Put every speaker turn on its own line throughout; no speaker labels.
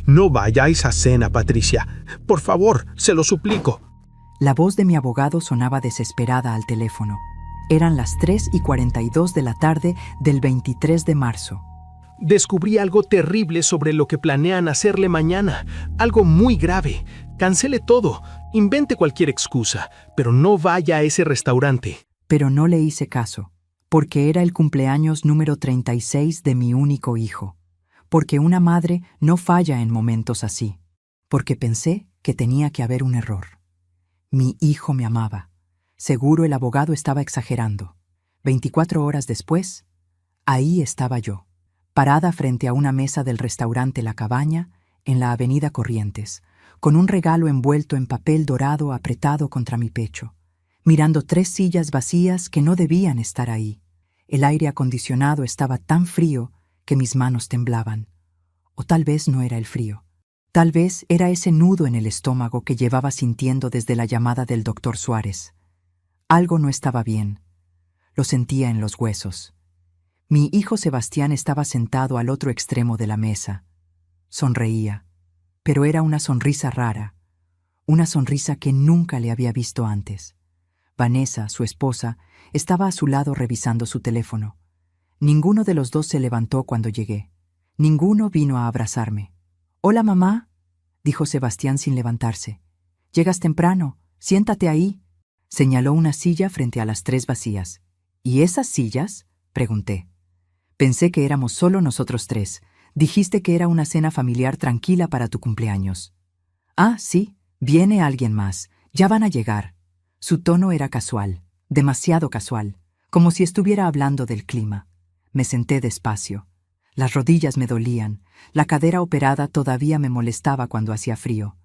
No vaya a esa cena, Patricia. Por favor, se lo suplico.
La voz de mi abogado sonaba desesperada al teléfono. Eran las 3:42 de la tarde del 23 de marzo.
Descubrí algo terrible sobre lo que planean hacerle mañana. Algo muy grave. Cancele todo. Invente cualquier excusa, pero no vaya a ese restaurante.
Pero no le hice caso, porque era el cumpleaños número 36 de mi único hijo. Porque una madre no falla en momentos así. Porque pensé que tenía que haber un error. Mi hijo me amaba. Seguro el abogado estaba exagerando. 24 horas después, ahí estaba yo, parada frente a una mesa del restaurante La Cabaña, en la avenida Corrientes, con un regalo envuelto en papel dorado apretado contra mi pecho, mirando 3 sillas vacías que no debían estar ahí. El aire acondicionado estaba tan frío que mis manos temblaban. O tal vez no era el frío. Tal vez era ese nudo en el estómago que llevaba sintiendo desde la llamada del doctor Suárez. Algo no estaba bien. Lo sentía en los huesos. Mi hijo Sebastián estaba sentado al otro extremo de la mesa. Sonreía, pero era una sonrisa rara, una sonrisa que nunca le había visto antes. Vanessa, su esposa, estaba a su lado revisando su teléfono. Ninguno de los dos se levantó cuando llegué. Ninguno vino a abrazarme. «Hola, mamá», dijo Sebastián sin levantarse. «Llegas temprano, siéntate ahí». Señaló una silla frente a las 3 vacías. «¿Y esas sillas?», pregunté. «Pensé que éramos solo nosotros 3. Dijiste que era una cena familiar tranquila para tu cumpleaños». «Ah, sí, viene alguien más. Ya van a llegar». Su tono era casual, demasiado casual, como si estuviera hablando del clima. Me senté despacio. Las rodillas me dolían, la cadera operada todavía me molestaba cuando hacía frío.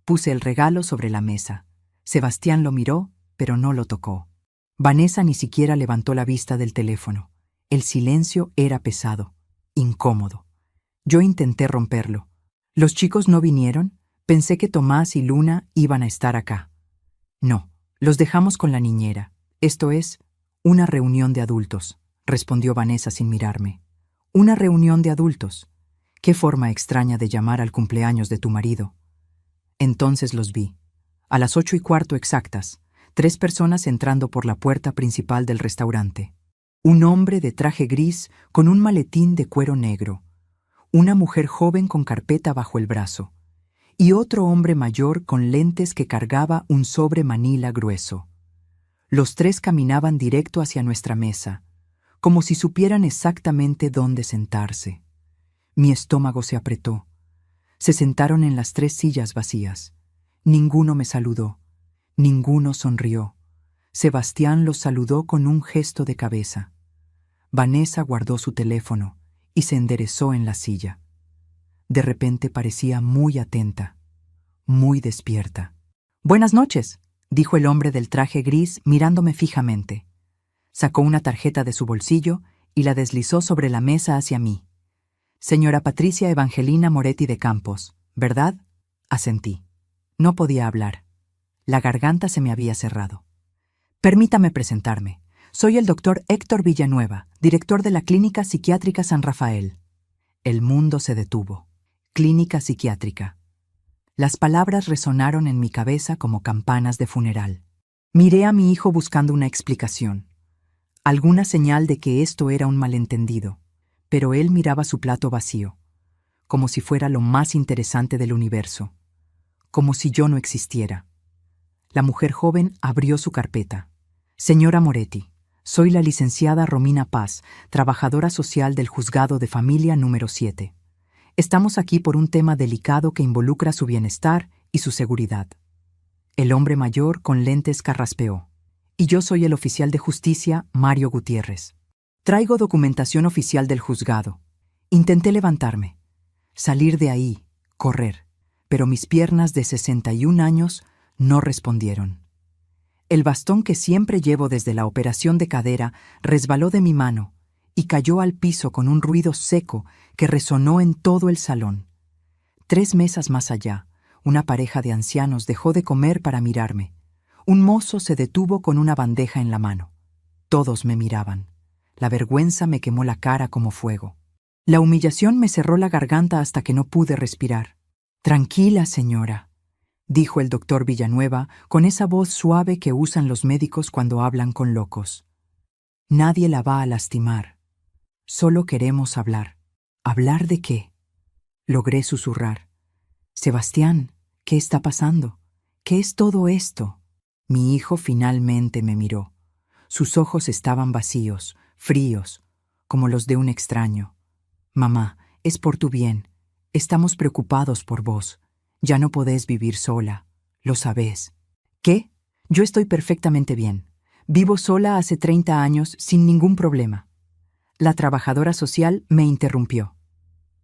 Puse el regalo sobre la mesa. Sebastián lo miró, pero no lo tocó. Vanessa ni siquiera levantó la vista del teléfono. El silencio era pesado, incómodo. Yo intenté romperlo. ¿Los chicos no vinieron? Pensé que Tomás y Luna iban a estar acá. No, los dejamos con la niñera. Esto es una reunión de adultos, respondió Vanessa sin mirarme. Una reunión de adultos. Qué forma extraña de llamar al cumpleaños de tu marido. Entonces los vi. A las 8:15 exactas, 3 personas entrando por la puerta principal del restaurante. Un hombre de traje gris con un maletín de cuero negro. Una mujer joven con carpeta bajo el brazo. Y otro hombre mayor con lentes que cargaba un sobre manila grueso. Los 3 caminaban directo hacia nuestra mesa, como si supieran exactamente dónde sentarse. Mi estómago se apretó. Se sentaron en las 3 sillas vacías. Ninguno me saludó. Ninguno sonrió. Sebastián los saludó con un gesto de cabeza. Vanessa guardó su teléfono y se enderezó en la silla. De repente parecía muy atenta, muy despierta. «Buenas noches», dijo el hombre del traje gris mirándome fijamente. Sacó una tarjeta de su bolsillo y la deslizó sobre la mesa hacia mí. «Señora Patricia Evangelina Moretti de Campos, ¿verdad?», asentí. No podía hablar. La garganta se me había cerrado. «Permítame presentarme. Soy el doctor Héctor Villanueva, director de la Clínica Psiquiátrica San Rafael». El mundo se detuvo. Clínica psiquiátrica. Las palabras resonaron en mi cabeza como campanas de funeral. Miré a mi hijo buscando una explicación. Alguna señal de que esto era un malentendido, pero él miraba su plato vacío, como si fuera lo más interesante del universo, como si yo no existiera. La mujer joven abrió su carpeta. «Señora Moretti, soy la licenciada Romina Paz, trabajadora social del Juzgado de Familia número 7. Estamos aquí por un tema delicado que involucra su bienestar y su seguridad». El hombre mayor con lentes carraspeó. «Y yo soy el oficial de justicia, Mario Gutiérrez. Traigo documentación oficial del juzgado». Intenté levantarme, salir de ahí, correr, pero mis piernas de 61 años no respondieron. El bastón que siempre llevo desde la operación de cadera resbaló de mi mano y cayó al piso con un ruido seco que resonó en todo el salón. 3 mesas más allá, una pareja de ancianos dejó de comer para mirarme. Un mozo se detuvo con una bandeja en la mano. Todos me miraban. La vergüenza me quemó la cara como fuego. La humillación me cerró la garganta hasta que no pude respirar. Tranquila, señora, dijo el doctor Villanueva con esa voz suave que usan los médicos cuando hablan con locos. Nadie la va a lastimar. Solo queremos hablar. ¿Hablar de qué? Logré susurrar. Sebastián, ¿qué está pasando? ¿Qué es todo esto? Mi hijo finalmente me miró. Sus ojos estaban vacíos, fríos, como los de un extraño. Mamá, es por tu bien. Estamos preocupados por vos. Ya no podés vivir sola. Lo sabés. ¿Qué? Yo estoy perfectamente bien. Vivo sola hace 30 años sin ningún problema. La trabajadora social me interrumpió.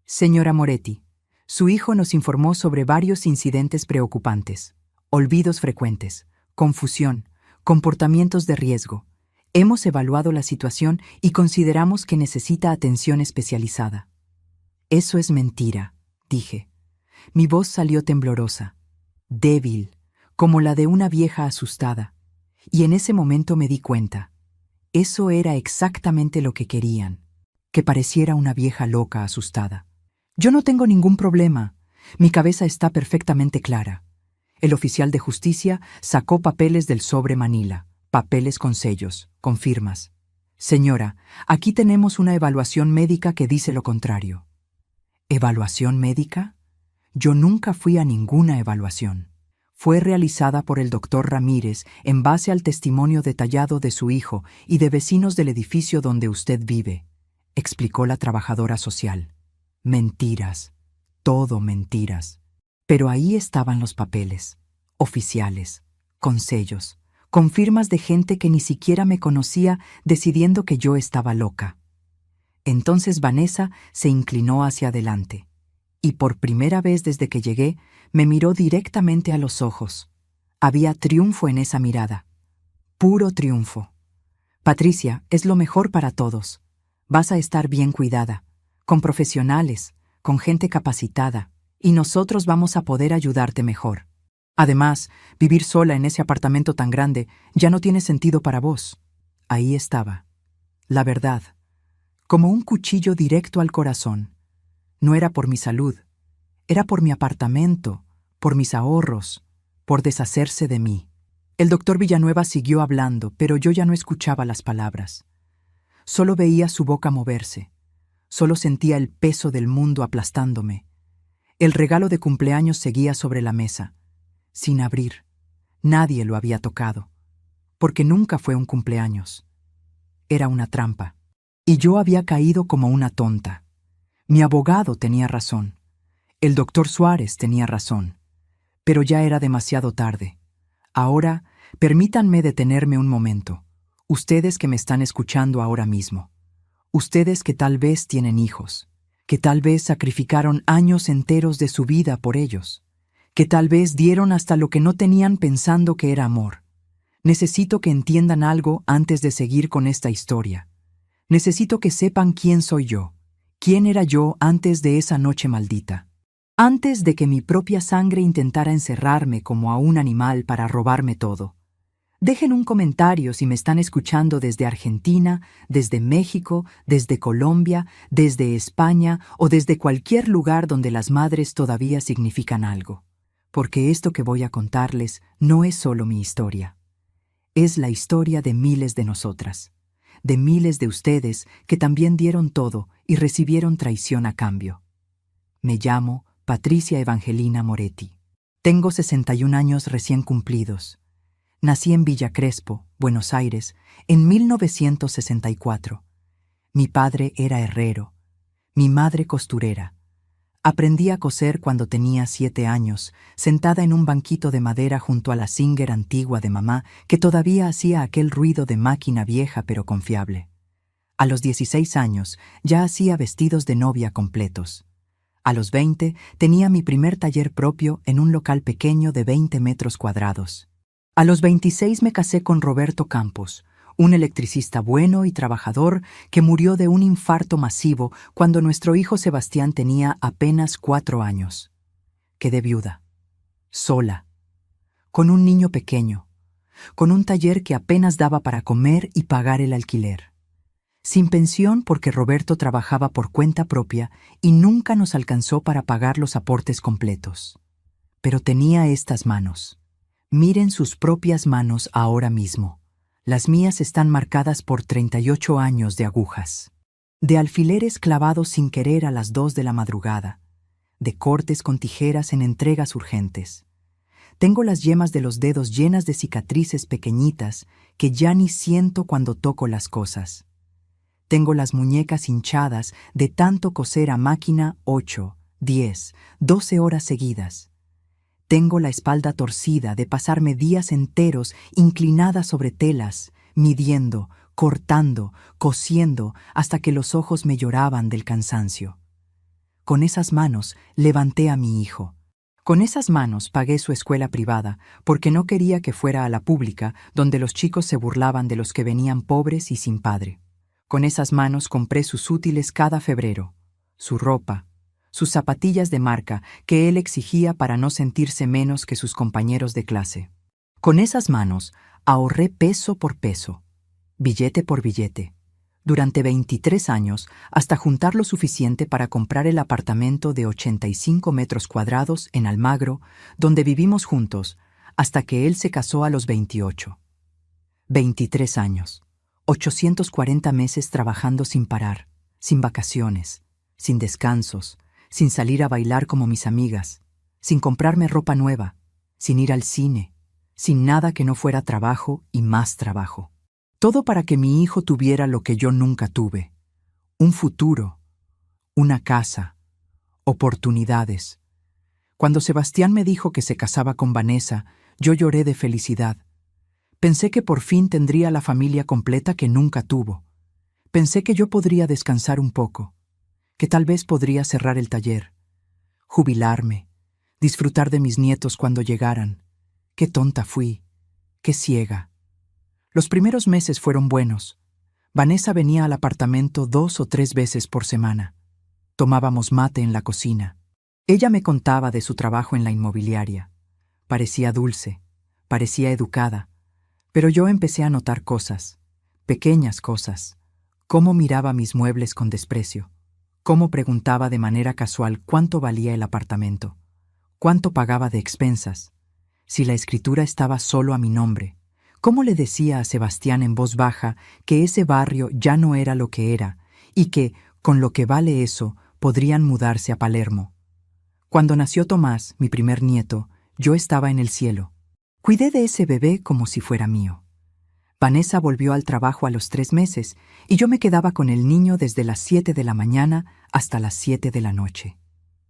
Señora Moretti, su hijo nos informó sobre varios incidentes preocupantes. Olvidos frecuentes, confusión, comportamientos de riesgo. Hemos evaluado la situación y consideramos que necesita atención especializada. Eso es mentira, dije. Mi voz salió temblorosa, débil, como la de una vieja asustada. Y en ese momento me di cuenta. Eso era exactamente lo que querían, que pareciera una vieja loca asustada. Yo no tengo ningún problema. Mi cabeza está perfectamente clara. El oficial de justicia sacó papeles del sobre Manila, papeles con sellos, con firmas. Señora, aquí tenemos una evaluación médica que dice lo contrario. ¿Evaluación médica? Yo nunca fui a ninguna evaluación. Fue realizada por el doctor Ramírez en base al testimonio detallado de su hijo y de vecinos del edificio donde usted vive, explicó la trabajadora social. Mentiras, todo mentiras. Pero ahí estaban los papeles, oficiales, con sellos, con firmas de gente que ni siquiera me conocía decidiendo que yo estaba loca. Entonces Vanessa se inclinó hacia adelante y por primera vez desde que llegué me miró directamente a los ojos. Había triunfo en esa mirada, puro triunfo. Patricia, es lo mejor para todos. Vas a estar bien cuidada, con profesionales, con gente capacitada, y nosotros vamos a poder ayudarte mejor. Además, vivir sola en ese apartamento tan grande ya no tiene sentido para vos. Ahí estaba, la verdad, como un cuchillo directo al corazón. No era por mi salud, era por mi apartamento, por mis ahorros, por deshacerse de mí. El doctor Villanueva siguió hablando, pero yo ya no escuchaba las palabras. Solo veía su boca moverse. Solo sentía el peso del mundo aplastándome. El regalo de cumpleaños seguía sobre la mesa, sin abrir. Nadie lo había tocado, porque nunca fue un cumpleaños. Era una trampa. Y yo había caído como una tonta. Mi abogado tenía razón. El doctor Suárez tenía razón. Pero ya era demasiado tarde. Ahora, permítanme detenerme un momento. Ustedes que me están escuchando ahora mismo. Ustedes que tal vez tienen hijos, que tal vez sacrificaron años enteros de su vida por ellos, que tal vez dieron hasta lo que no tenían pensando que era amor. Necesito que entiendan algo antes de seguir con esta historia. Necesito que sepan quién soy yo, quién era yo antes de esa noche maldita. Antes de que mi propia sangre intentara encerrarme como a un animal para robarme todo. Dejen un comentario si me están escuchando desde Argentina, desde México, desde Colombia, desde España o desde cualquier lugar donde las madres todavía significan algo. Porque esto que voy a contarles no es solo mi historia. Es la historia de miles de nosotras, de miles de ustedes que también dieron todo y recibieron traición a cambio. Me llamo Patricia Evangelina Moretti. Tengo 61 años recién cumplidos. Nací en Villa Crespo, Buenos Aires, en 1964. Mi padre era herrero, mi madre costurera. Aprendí a coser cuando tenía 7 años, sentada en un banquito de madera junto a la Singer antigua de mamá que todavía hacía aquel ruido de máquina vieja pero confiable. A los 16 años ya hacía vestidos de novia completos. A los 20 tenía mi primer taller propio en un local pequeño de 20 metros cuadrados. A los 26 me casé con Roberto Campos, un electricista bueno y trabajador que murió de un infarto masivo cuando nuestro hijo Sebastián tenía apenas 4 años. Quedé viuda, sola, con un niño pequeño, con un taller que apenas daba para comer y pagar el alquiler. sin pensión porque Roberto trabajaba por cuenta propia y nunca nos alcanzó para pagar los aportes completos. Pero tenía estas manos. Miren sus propias manos ahora mismo. Las mías están marcadas por 38 años de agujas, de alfileres clavados sin querer a las 2 de la madrugada, de cortes con tijeras en entregas urgentes. Tengo las yemas de los dedos llenas de cicatrices pequeñitas que ya ni siento cuando toco las cosas. Tengo las muñecas hinchadas de tanto coser a máquina 8, 10, 12 horas seguidas. Tengo la espalda torcida de pasarme días enteros inclinada sobre telas, midiendo, cortando, cosiendo, hasta que los ojos me lloraban del cansancio. Con esas manos levanté a mi hijo. Con esas manos pagué su escuela privada, porque no quería que fuera a la pública, donde los chicos se burlaban de los que venían pobres y sin padre. Con esas manos compré sus útiles cada febrero, su ropa, sus zapatillas de marca que él exigía para no sentirse menos que sus compañeros de clase. Con esas manos ahorré peso por peso, billete por billete, durante 23 años hasta juntar lo suficiente para comprar el apartamento de 85 metros cuadrados en Almagro, donde vivimos juntos, hasta que él se casó a los 28. 23 años, 840 meses trabajando sin parar, sin vacaciones, sin descansos, sin salir a bailar como mis amigas, sin comprarme ropa nueva, sin ir al cine, sin nada que no fuera trabajo y más trabajo. Todo para que mi hijo tuviera lo que yo nunca tuve: un futuro, una casa, oportunidades. Cuando Sebastián me dijo que se casaba con Vanessa, yo lloré de felicidad. Pensé que por fin tendría la familia completa que nunca tuvo. Pensé que yo podría descansar un poco, que tal vez podría cerrar el taller, jubilarme, disfrutar de mis nietos cuando llegaran. Qué tonta fui, qué ciega. Los primeros meses fueron buenos. Vanessa venía al apartamento 2 o 3 veces por semana. Tomábamos mate en la cocina. Ella me contaba de su trabajo en la inmobiliaria. Parecía dulce, parecía educada, pero yo empecé a notar cosas, pequeñas cosas. Cómo miraba mis muebles con desprecio, cómo preguntaba de manera casual cuánto valía el apartamento, cuánto pagaba de expensas, si la escritura estaba solo a mi nombre. ¿Cómo le decía a Sebastián en voz baja que ese barrio ya no era lo que era y que, con lo que vale eso, podrían mudarse a Palermo? Cuando nació Tomás, mi primer nieto, yo estaba en el cielo. Cuidé de ese bebé como si fuera mío. Vanessa volvió al trabajo a los 3 meses y yo me quedaba con el niño desde las 7 de la mañana hasta las 7 de la noche.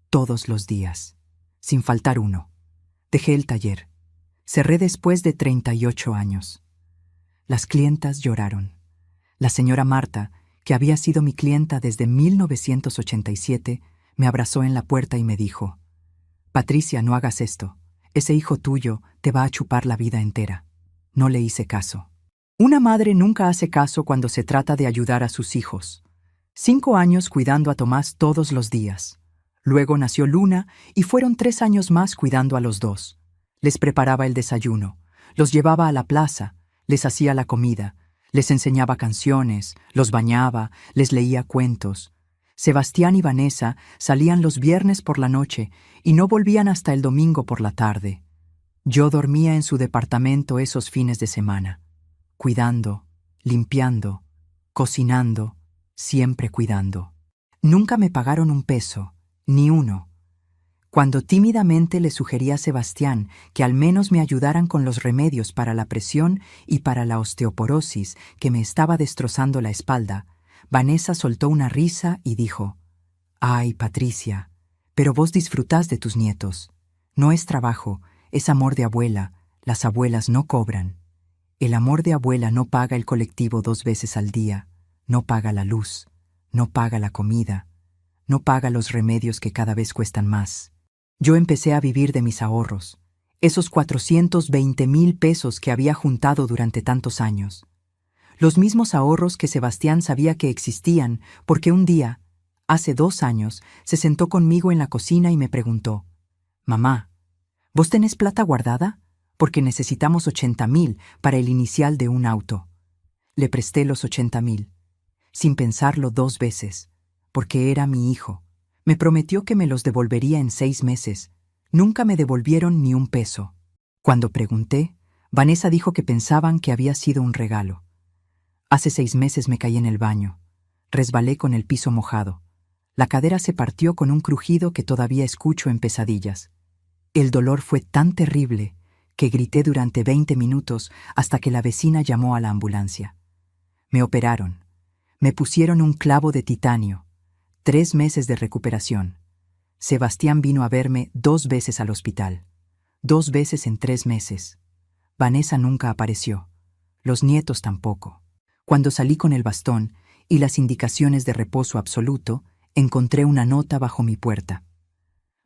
Todos los días, sin faltar uno. Dejé el taller. Cerré después de 38 años. Las clientas lloraron. La señora Marta, que había sido mi clienta desde 1987, me abrazó en la puerta y me dijo: «Patricia, no hagas esto. Ese hijo tuyo te va a chupar la vida entera». No le hice caso. Una madre nunca hace caso cuando se trata de ayudar a sus hijos. 5 años cuidando a Tomás todos los días. Luego nació Luna y fueron 3 años más cuidando a los 2. Les preparaba el desayuno, los llevaba a la plaza, les hacía la comida, les enseñaba canciones, los bañaba, les leía cuentos. Sebastián y Vanessa salían los viernes por la noche y no volvían hasta el domingo por la tarde. Yo dormía en su departamento esos fines de semana, cuidando, limpiando, cocinando, siempre cuidando. Nunca me pagaron un peso, ni uno. Cuando tímidamente le sugerí a Sebastián que al menos me ayudaran con los remedios para la presión y para la osteoporosis que me estaba destrozando la espalda, Vanessa soltó una risa y dijo: «Ay, Patricia, pero vos disfrutás de tus nietos. No es trabajo, es amor de abuela. Las abuelas no cobran. El amor de abuela no paga el colectivo 2 veces al día, no paga la luz, no paga la comida, no paga los remedios que cada vez cuestan más». Yo empecé a vivir de mis ahorros, esos 420,000 pesos que había juntado durante tantos años. Los mismos ahorros que Sebastián sabía que existían, porque un día, hace 2 años, se sentó conmigo en la cocina y me preguntó: «Mamá, ¿vos tenés plata guardada? Porque necesitamos 80,000 para el inicial de un auto». Le presté los 80,000. sin pensarlo 2 veces, porque era mi hijo. Me prometió que me los devolvería en 6 meses. Nunca me devolvieron ni un peso. Cuando pregunté, Vanessa dijo que pensaban que había sido un regalo. Hace 6 meses me caí en el baño. Resbalé con el piso mojado. La cadera se partió con un crujido que todavía escucho en pesadillas. El dolor fue tan terrible que grité durante 20 minutos hasta que la vecina llamó a la ambulancia. Me operaron. Me pusieron un clavo de titanio. 3 meses de recuperación. Sebastián vino a verme 2 veces al hospital. 2 veces en 3 meses. Vanessa nunca apareció. Los nietos tampoco. Cuando salí con el bastón y las indicaciones de reposo absoluto, encontré una nota bajo mi puerta.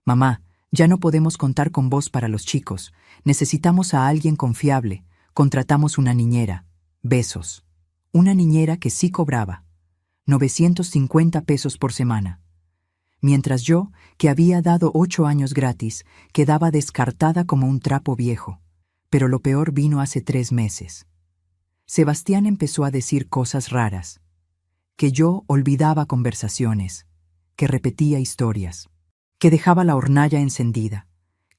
Mamá, ya no podemos contar con vos para los chicos. Necesitamos a alguien confiable. Contratamos una niñera. Besos. Una niñera que sí cobraba. 950 pesos por semana. Mientras yo, que había dado 8 años gratis, quedaba descartada como un trapo viejo. Pero lo peor vino hace 3 meses. Sebastián empezó a decir cosas raras. Que yo olvidaba conversaciones, que repetía historias, que dejaba la hornalla encendida,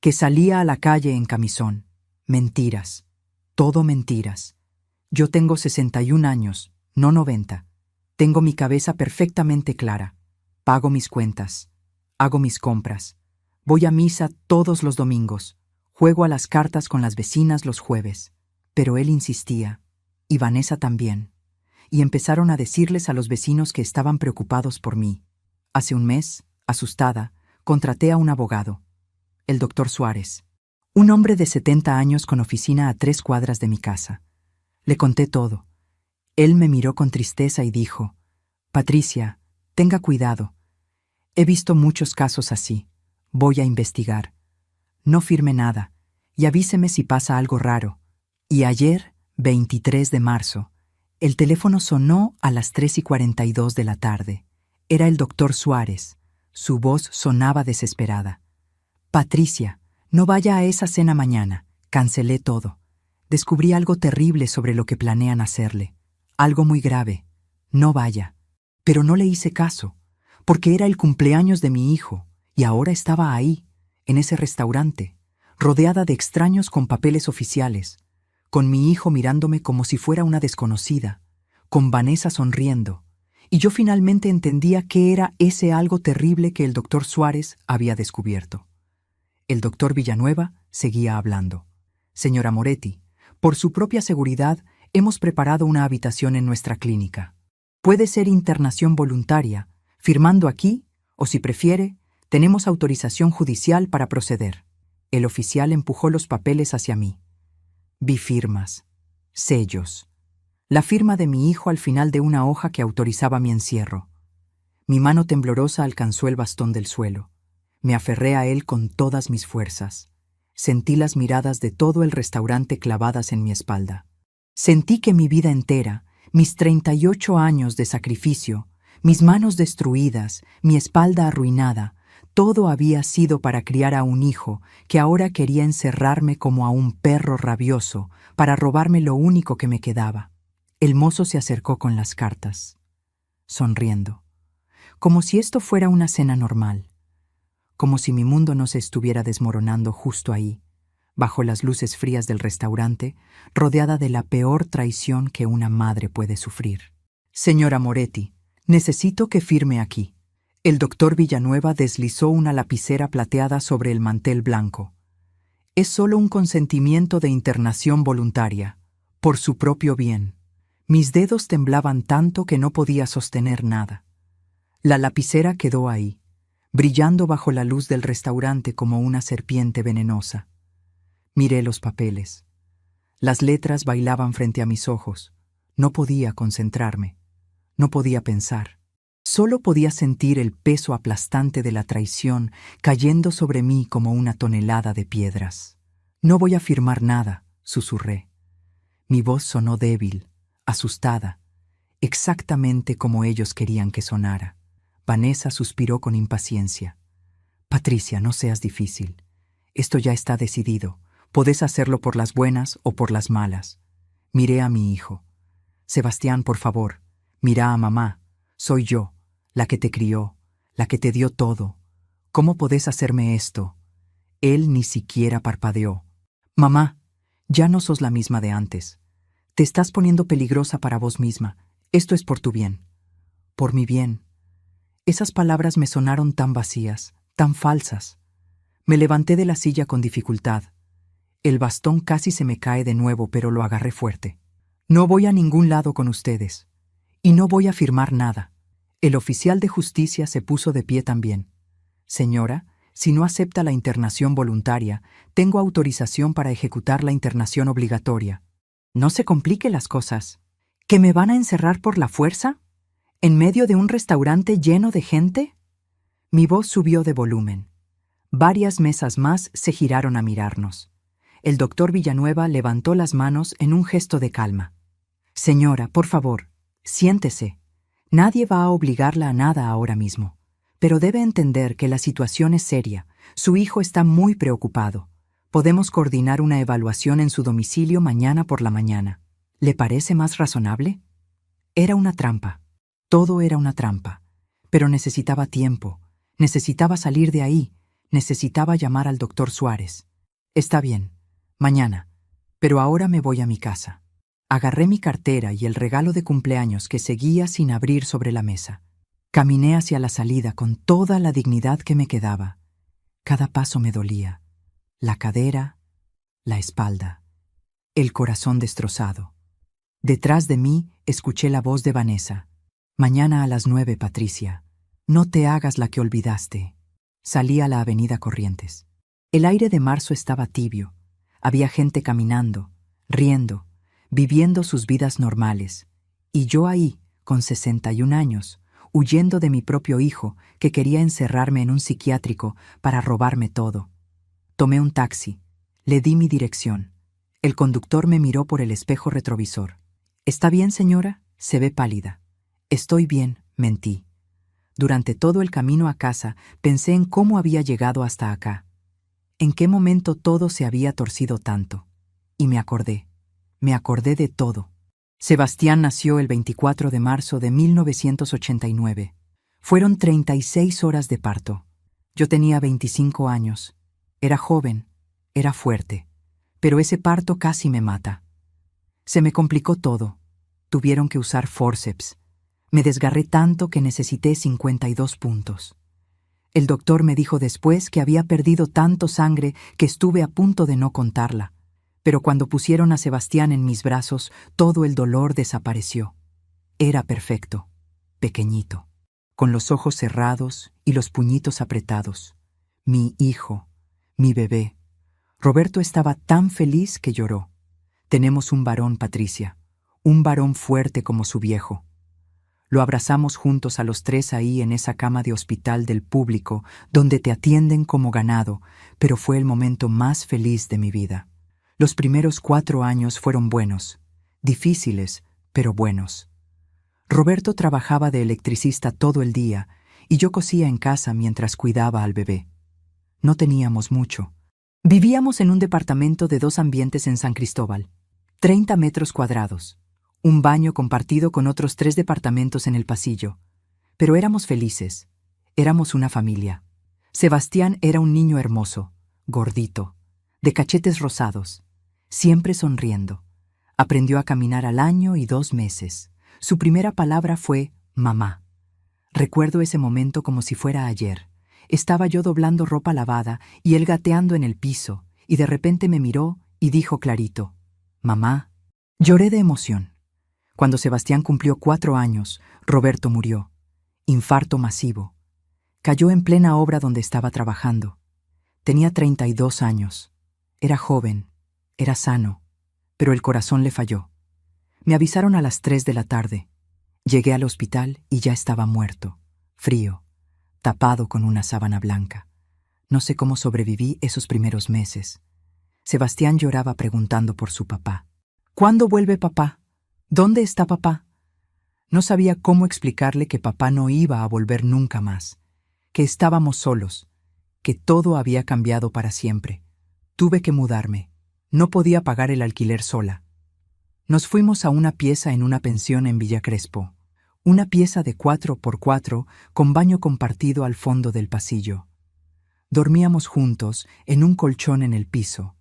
que salía a la calle en camisón. Mentiras. Todo mentiras. Yo tengo 61 años, no 90. Tengo mi cabeza perfectamente clara. Pago mis cuentas. Hago mis compras. Voy a misa todos los domingos. Juego a las cartas con las vecinas los jueves. Pero él insistía. Y Vanessa también. Y empezaron a decirles a los vecinos que estaban preocupados por mí. Hace un mes, asustada, contraté a un abogado. El doctor Suárez. Un hombre de 70 años con oficina a 3 cuadras de mi casa. Le conté todo. Él me miró con tristeza y dijo: Patricia, tenga cuidado. He visto muchos casos así. Voy a investigar. No firme nada y avíseme si pasa algo raro. Y ayer, 23 de marzo, el teléfono sonó a las 3:42 de la tarde. Era el doctor Suárez. Su voz sonaba desesperada. Patricia, no vaya a esa cena mañana. Cancelé todo. Descubrí algo terrible sobre lo que planean hacerle. Algo muy grave. No vaya. Pero no le hice caso, porque era el cumpleaños de mi hijo, y ahora estaba ahí, en ese restaurante, rodeada de extraños con papeles oficiales, con mi hijo mirándome como si fuera una desconocida, con Vanessa sonriendo, y yo finalmente entendía qué era ese algo terrible que el doctor Suárez había descubierto. El doctor Villanueva seguía hablando. Señora Moretti, por su propia seguridad, hemos preparado una habitación en nuestra clínica. Puede ser internación voluntaria, firmando aquí, o si prefiere, tenemos autorización judicial para proceder. El oficial empujó los papeles hacia mí. Vi firmas, sellos, la firma de mi hijo al final de una hoja que autorizaba mi encierro. Mi mano temblorosa alcanzó el bastón del suelo. Me aferré a él con todas mis fuerzas. Sentí las miradas de todo el restaurante clavadas en mi espalda. Sentí que mi vida entera, mis 38 años de sacrificio, mis manos destruidas, mi espalda arruinada, todo había sido para criar a un hijo que ahora quería encerrarme como a un perro rabioso para robarme lo único que me quedaba. El mozo se acercó con las cartas, sonriendo, como si esto fuera una cena normal, como si mi mundo no se estuviera desmoronando justo ahí, bajo las luces frías del restaurante, rodeada de la peor traición que una madre puede sufrir. Señora Moretti, necesito que firme aquí. El doctor Villanueva deslizó una lapicera plateada sobre el mantel blanco. Es solo un consentimiento de internación voluntaria, por su propio bien. Mis dedos temblaban tanto que no podía sostener nada. La lapicera quedó ahí, brillando bajo la luz del restaurante como una serpiente venenosa. Miré los papeles. Las letras bailaban frente a mis ojos. No podía concentrarme. No podía pensar. Solo podía sentir el peso aplastante de la traición cayendo sobre mí como una tonelada de piedras. No voy a firmar nada, susurré. Mi voz sonó débil, asustada, exactamente como ellos querían que sonara. Vanessa suspiró con impaciencia. Patricia, no seas difícil. Esto ya está decidido. Podés hacerlo por las buenas o por las malas. Miré a mi hijo. Sebastián, por favor, mira a mamá. Soy yo, la que te crió, la que te dio todo. ¿Cómo podés hacerme esto? Él ni siquiera parpadeó. Mamá, ya no sos la misma de antes. Te estás poniendo peligrosa para vos misma. Esto es por tu bien. Por mi bien. Esas palabras me sonaron tan vacías, tan falsas. Me levanté de la silla con dificultad. El bastón casi se me cae de nuevo, pero lo agarré fuerte. No voy a ningún lado con ustedes. Y no voy a firmar nada. El oficial de justicia se puso de pie también. Señora, si no acepta la internación voluntaria, tengo autorización para ejecutar la internación obligatoria. No se complique las cosas. ¿Que me van a encerrar por la fuerza? ¿En medio de un restaurante lleno de gente? Mi voz subió de volumen. Varias mesas más se giraron a mirarnos. El doctor Villanueva levantó las manos en un gesto de calma. Señora, por favor, siéntese. Nadie va a obligarla a nada ahora mismo. Pero debe entender que la situación es seria. Su hijo está muy preocupado. Podemos coordinar una evaluación en su domicilio mañana por la mañana. ¿Le parece más razonable? Era una trampa. Todo era una trampa. Pero necesitaba tiempo. Necesitaba salir de ahí. Necesitaba llamar al doctor Suárez. Está bien. Mañana. Pero ahora me voy a mi casa. Agarré mi cartera y el regalo de cumpleaños que seguía sin abrir sobre la mesa. Caminé hacia la salida con toda la dignidad que me quedaba. Cada paso me dolía. La cadera, la espalda, el corazón destrozado. Detrás de mí escuché la voz de Vanessa. Mañana a las 9, Patricia. No te hagas la que olvidaste. Salí a la avenida Corrientes. El aire de marzo estaba tibio. Había gente caminando, riendo, viviendo sus vidas normales. Y yo ahí, con 61 años, huyendo de mi propio hijo que quería encerrarme en un psiquiátrico para robarme todo. Tomé un taxi. Le di mi dirección. El conductor me miró por el espejo retrovisor. ¿Está bien, señora? Se ve pálida. Estoy bien, mentí. Durante todo el camino a casa pensé en cómo había llegado hasta acá. ¿En qué momento todo se había torcido tanto? Y me acordé de todo. Sebastián nació el 24 de marzo de 1989. Fueron 36 horas de parto. Yo tenía 25 años. Era joven, era fuerte, pero ese parto casi me mata. Se me complicó todo. Tuvieron que usar fórceps. Me desgarré tanto que necesité 52 puntos. El doctor me dijo después que había perdido tanto sangre que estuve a punto de no contarla. Pero cuando pusieron a Sebastián en mis brazos, todo el dolor desapareció. Era perfecto, pequeñito, con los ojos cerrados y los puñitos apretados. Mi hijo, mi bebé. Roberto estaba tan feliz que lloró. Tenemos un varón, Patricia, un varón fuerte como su viejo. Lo abrazamos juntos a los tres ahí en esa cama de hospital del público, donde te atienden como ganado, pero fue el momento más feliz de mi vida. Los primeros 4 años fueron buenos, difíciles, pero buenos. Roberto trabajaba de electricista todo el día y yo cosía en casa mientras cuidaba al bebé. No teníamos mucho. Vivíamos en un departamento de 2 ambientes en San Cristóbal, 30 metros cuadrados. Un baño compartido con otros 3 departamentos en el pasillo. Pero éramos felices. Éramos una familia. Sebastián era un niño hermoso, gordito, de cachetes rosados, siempre sonriendo. Aprendió a caminar al año y 2 meses. Su primera palabra fue mamá. Recuerdo ese momento como si fuera ayer. Estaba yo doblando ropa lavada y él gateando en el piso, y de repente me miró y dijo clarito, mamá. Lloré de emoción. Cuando Sebastián cumplió 4 años, Roberto murió. Infarto masivo. Cayó en plena obra donde estaba trabajando. Tenía 32 años. Era joven, era sano, pero el corazón le falló. Me avisaron a las 3 de la tarde. Llegué al hospital y ya estaba muerto, frío, tapado con una sábana blanca. No sé cómo sobreviví esos primeros meses. Sebastián lloraba preguntando por su papá. ¿Cuándo vuelve papá? ¿Dónde está papá? No sabía cómo explicarle que papá no iba a volver nunca más, que estábamos solos, que todo había cambiado para siempre. Tuve que mudarme. No podía pagar el alquiler sola. Nos fuimos a una pieza en una pensión en Villa Crespo, Una pieza de 4x4 con baño compartido al fondo del pasillo. Dormíamos juntos en un colchón en el piso.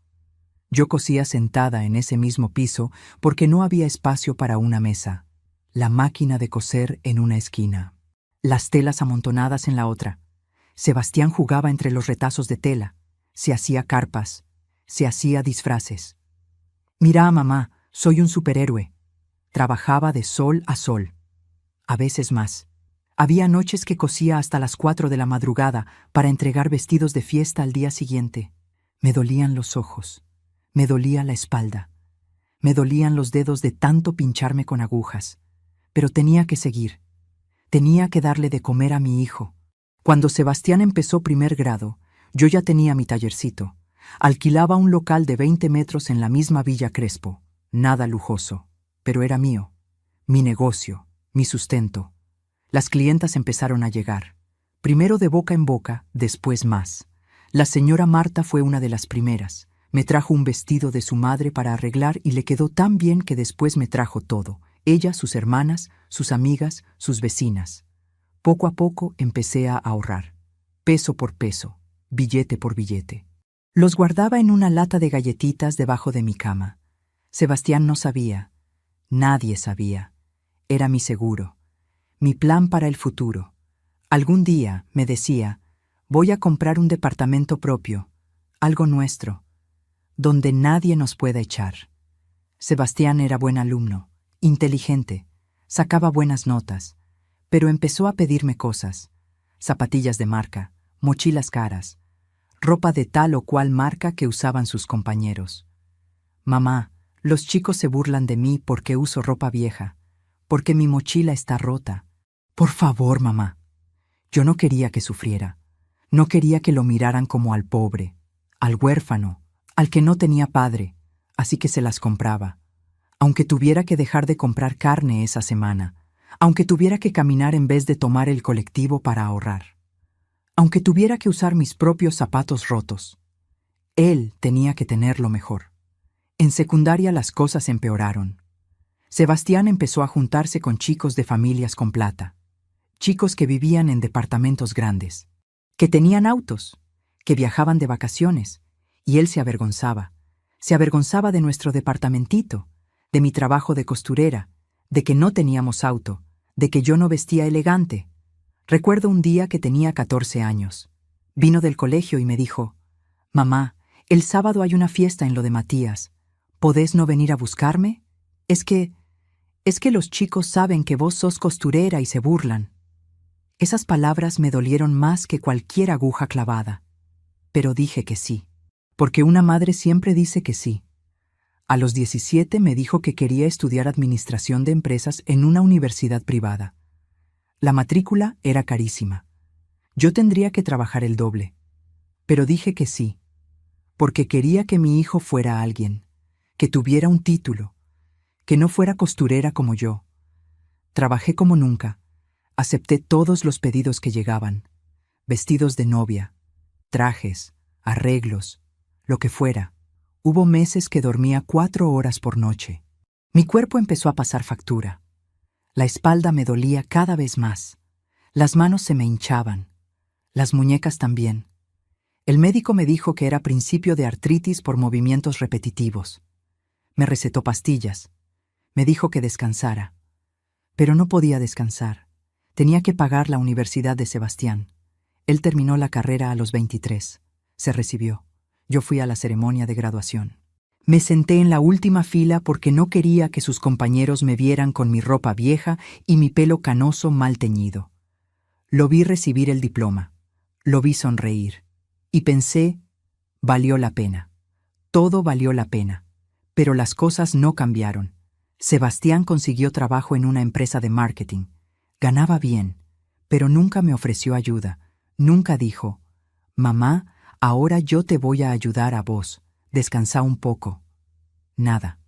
Yo cosía sentada en ese mismo piso porque no había espacio para una mesa. La máquina de coser en una esquina. Las telas amontonadas en la otra. Sebastián jugaba entre los retazos de tela. Se hacía carpas. Se hacía disfraces. Mira, mamá, soy un superhéroe. Trabajaba de sol a sol. A veces más. Había noches que cosía hasta las 4 de la madrugada para entregar vestidos de fiesta al día siguiente. Me dolían los ojos. Me dolía la espalda. Me dolían los dedos de tanto pincharme con agujas. Pero tenía que seguir. Tenía que darle de comer a mi hijo. Cuando Sebastián empezó primer grado, yo ya tenía mi tallercito. Alquilaba un local de 20 metros en la misma Villa Crespo. Nada lujoso, pero era mío. Mi negocio, mi sustento. Las clientas empezaron a llegar. Primero de boca en boca, después más. La señora Marta fue una de las primeras. Me trajo un vestido de su madre para arreglar y le quedó tan bien que después me trajo todo. Ella, sus hermanas, sus amigas, sus vecinas. Poco a poco empecé a ahorrar. Peso por peso, billete por billete. Los guardaba en una lata de galletitas debajo de mi cama. Sebastián no sabía. Nadie sabía. Era mi seguro. Mi plan para el futuro. Algún día, me decía, voy a comprar un departamento propio, algo nuestro, donde nadie nos pueda echar. Sebastián era buen alumno, inteligente, sacaba buenas notas, pero empezó a pedirme cosas, zapatillas de marca, mochilas caras, ropa de tal o cual marca que usaban sus compañeros. Mamá, los chicos se burlan de mí porque uso ropa vieja, porque mi mochila está rota. Por favor, mamá. Yo no quería que sufriera. No quería que lo miraran como al pobre, al huérfano, al que no tenía padre, así que se las compraba. Aunque tuviera que dejar de comprar carne esa semana, aunque tuviera que caminar en vez de tomar el colectivo para ahorrar, aunque tuviera que usar mis propios zapatos rotos. Él tenía que tener lo mejor. En secundaria las cosas empeoraron. Sebastián empezó a juntarse con chicos de familias con plata, chicos que vivían en departamentos grandes, que tenían autos, que viajaban de vacaciones, y él se avergonzaba de nuestro departamentito, de mi trabajo de costurera, de que no teníamos auto, de que yo no vestía elegante. Recuerdo un día que tenía 14 años. Vino del colegio y me dijo, «Mamá, el sábado hay una fiesta en lo de Matías. ¿Podés no venir a buscarme? Es que los chicos saben que vos sos costurera y se burlan». Esas palabras me dolieron más que cualquier aguja clavada. Pero dije que sí, porque una madre siempre dice que sí. A los 17 me dijo que quería estudiar administración de empresas en una universidad privada. La matrícula era carísima. Yo tendría que trabajar el doble. Pero dije que sí, porque quería que mi hijo fuera alguien, que tuviera un título, que no fuera costurera como yo. Trabajé como nunca. Acepté todos los pedidos que llegaban. Vestidos de novia, trajes, arreglos, lo que fuera. Hubo meses que dormía 4 horas por noche. Mi cuerpo empezó a pasar factura. La espalda me dolía cada vez más. Las manos se me hinchaban. Las muñecas también. El médico me dijo que era principio de artritis por movimientos repetitivos. Me recetó pastillas. Me dijo que descansara. Pero no podía descansar. Tenía que pagar la Universidad de Sebastián. Él terminó la carrera a los 23. Se recibió. Yo fui a la ceremonia de graduación. Me senté en la última fila porque no quería que sus compañeros me vieran con mi ropa vieja y mi pelo canoso mal teñido. Lo vi recibir el diploma. Lo vi sonreír. Y pensé, valió la pena. Todo valió la pena. Pero las cosas no cambiaron. Sebastián consiguió trabajo en una empresa de marketing. Ganaba bien, pero nunca me ofreció ayuda. Nunca dijo, «Mamá, ahora yo te voy a ayudar a vos. Descansa un poco». Nada.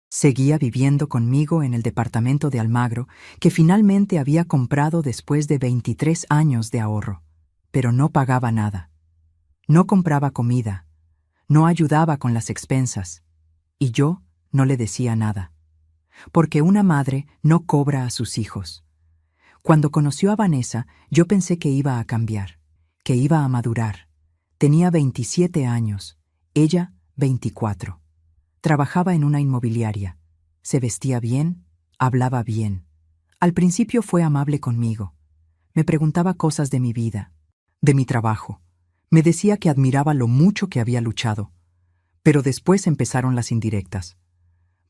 Seguía viviendo conmigo en el departamento de Almagro, que finalmente había comprado después de 23 años de ahorro. Pero no pagaba nada. No compraba comida. No ayudaba con las expensas. Y yo no le decía nada. Porque una madre no cobra a sus hijos. Cuando conoció a Vanessa, yo pensé que iba a cambiar, que iba a madurar. Tenía 27 años, ella 24. Trabajaba en una inmobiliaria. Se vestía bien, hablaba bien. Al principio fue amable conmigo. Me preguntaba cosas de mi vida, de mi trabajo. Me decía que admiraba lo mucho que había luchado. Pero después empezaron las indirectas.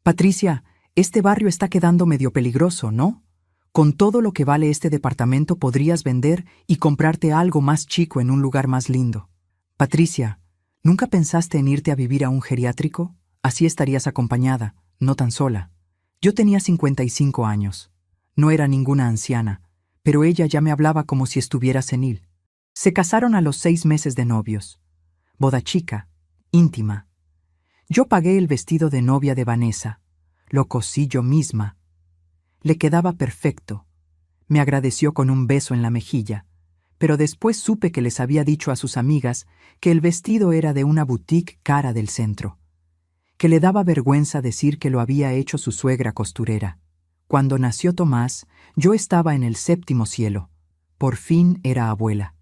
Patricia, este barrio está quedando medio peligroso, ¿no? Con todo lo que vale este departamento podrías vender y comprarte algo más chico en un lugar más lindo. Patricia, ¿nunca pensaste en irte a vivir a un geriátrico? Así estarías acompañada, no tan sola. Yo tenía 55 años. No era ninguna anciana, pero ella ya me hablaba como si estuviera senil. Se casaron a los 6 meses de novios. Boda chica, íntima. Yo pagué el vestido de novia de Vanessa. Lo cosí yo misma. Le quedaba perfecto. Me agradeció con un beso en la mejilla, pero después supe que les había dicho a sus amigas que el vestido era de una boutique cara del centro, que le daba vergüenza decir que lo había hecho su suegra costurera. Cuando nació Tomás, yo estaba en el 7º cielo. Por fin era abuela.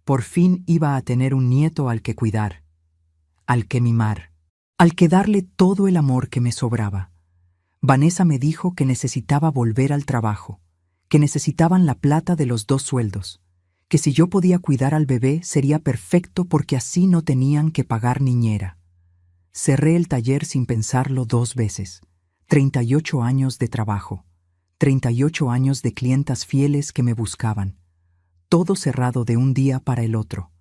Por fin iba a tener un nieto al que cuidar, al que mimar, al que darle todo el amor que me sobraba. Vanessa me dijo que necesitaba volver al trabajo, que necesitaban la plata de los 2 sueldos, que si yo podía cuidar al bebé sería perfecto porque así no tenían que pagar niñera. Cerré el taller sin pensarlo 2 veces. 38 años de trabajo, 38 años de clientas fieles que me buscaban. Todo cerrado de un día para el otro.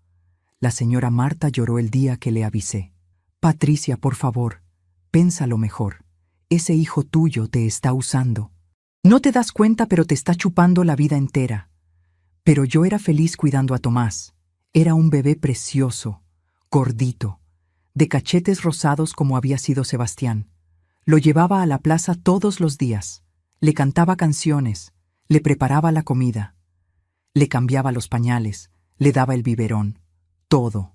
La señora Marta lloró el día que le avisé. Patricia, por favor, pénsalo mejor. Ese hijo tuyo te está usando. No te das cuenta, pero te está chupando la vida entera. Pero yo era feliz cuidando a Tomás. Era un bebé precioso, gordito, de cachetes rosados como había sido Sebastián. Lo llevaba a la plaza todos los días. Le cantaba canciones, le preparaba la comida. Le cambiaba los pañales, le daba el biberón. Todo.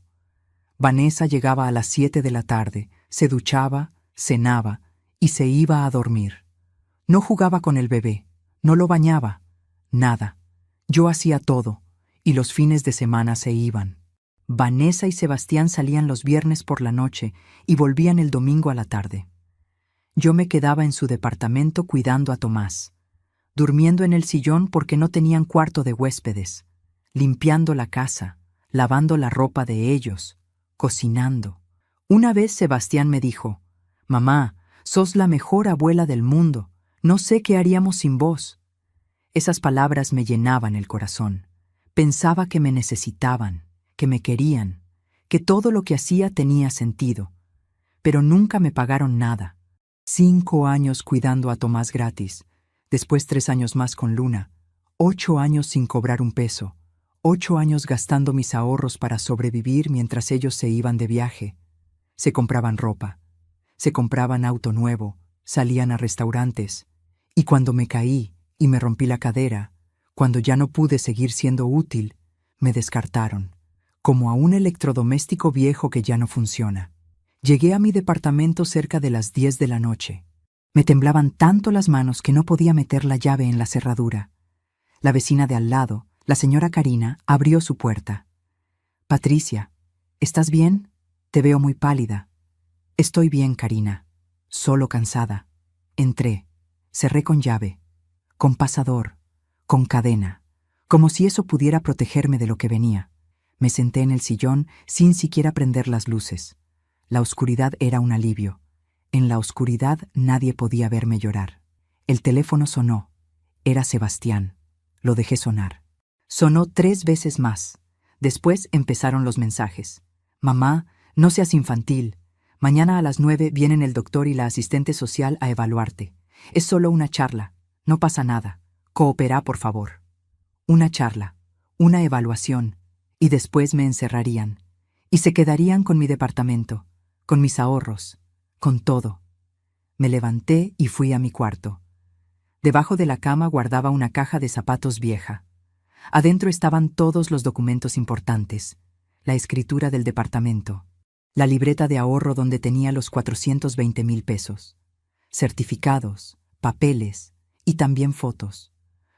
Vanessa llegaba a las 7 de la tarde, se duchaba, cenaba y se iba a dormir. No jugaba con el bebé, no lo bañaba, nada. Yo hacía todo, y los fines de semana se iban. Vanessa y Sebastián salían los viernes por la noche y volvían el domingo a la tarde. Yo me quedaba en su departamento cuidando a Tomás, durmiendo en el sillón porque no tenían cuarto de huéspedes, limpiando la casa, lavando la ropa de ellos, cocinando. Una vez Sebastián me dijo: «Mamá, sos la mejor abuela del mundo. No sé qué haríamos sin vos». Esas palabras me llenaban el corazón. Pensaba que me necesitaban, que me querían, que todo lo que hacía tenía sentido. Pero nunca me pagaron nada. 5 años cuidando a Tomás gratis, después 3 años más con Luna, 8 años sin cobrar un peso, 8 años gastando mis ahorros para sobrevivir mientras ellos se iban de viaje. Se compraban ropa, se compraban auto nuevo, salían a restaurantes. Y cuando me caí y me rompí la cadera, cuando ya no pude seguir siendo útil, me descartaron, como a un electrodoméstico viejo que ya no funciona. Llegué a mi departamento cerca de las 10 de la noche. Me temblaban tanto las manos que no podía meter la llave en la cerradura. La vecina de al lado, la señora Karina, abrió su puerta. «Patricia, ¿estás bien? Te veo muy pálida». «Estoy bien, Karina. Solo cansada». Entré. Cerré con llave, con pasador, con cadena, como si eso pudiera protegerme de lo que venía. Me senté en el sillón sin siquiera prender las luces. La oscuridad era un alivio. En la oscuridad nadie podía verme llorar. El teléfono sonó. Era Sebastián. Lo dejé sonar. Sonó 3 veces más. Después empezaron los mensajes. «Mamá, no seas infantil. Mañana a las 9 vienen el doctor y la asistente social a evaluarte. Es solo una charla. No pasa nada. Coopera, por favor». Una charla, una evaluación, y después me encerrarían. Y se quedarían con mi departamento, con mis ahorros, con todo. Me levanté y fui a mi cuarto. Debajo de la cama guardaba una caja de zapatos vieja. Adentro estaban todos los documentos importantes, la escritura del departamento, la libreta de ahorro donde tenía los 420,000 pesos, certificados, papeles y también fotos.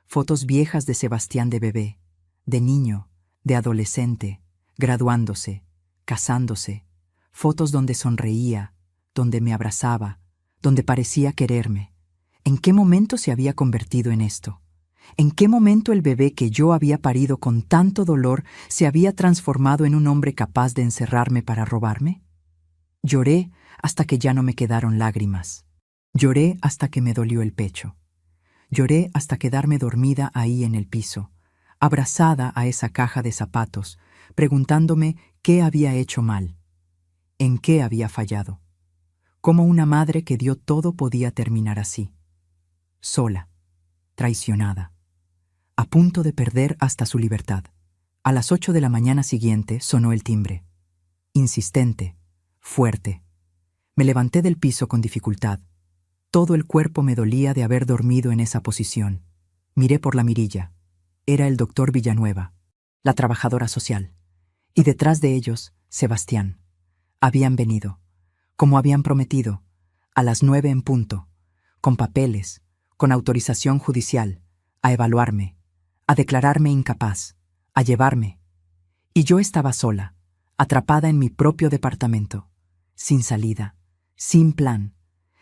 Fotos viejas de Sebastián de bebé, de niño, de adolescente, graduándose, casándose. Fotos donde sonreía, donde me abrazaba, donde parecía quererme. ¿En qué momento se había convertido en esto? ¿En qué momento el bebé que yo había parido con tanto dolor se había transformado en un hombre capaz de encerrarme para robarme? Lloré hasta que ya no me quedaron lágrimas. Lloré hasta que me dolió el pecho. Lloré hasta quedarme dormida ahí en el piso, abrazada a esa caja de zapatos, preguntándome qué había hecho mal, en qué había fallado, cómo una madre que dio todo podía terminar así, sola, traicionada, a punto de perder hasta su libertad. A las 8 de la mañana siguiente sonó el timbre. Insistente, fuerte. Me levanté del piso con dificultad. Todo el cuerpo me dolía de haber dormido en esa posición. Miré por la mirilla. Era el doctor Villanueva, la trabajadora social. Y detrás de ellos, Sebastián. Habían venido, como habían prometido, a las 9 en punto, con papeles, con autorización judicial, a evaluarme, a declararme incapaz, a llevarme. Y yo estaba sola, atrapada en mi propio departamento, sin salida, sin plan,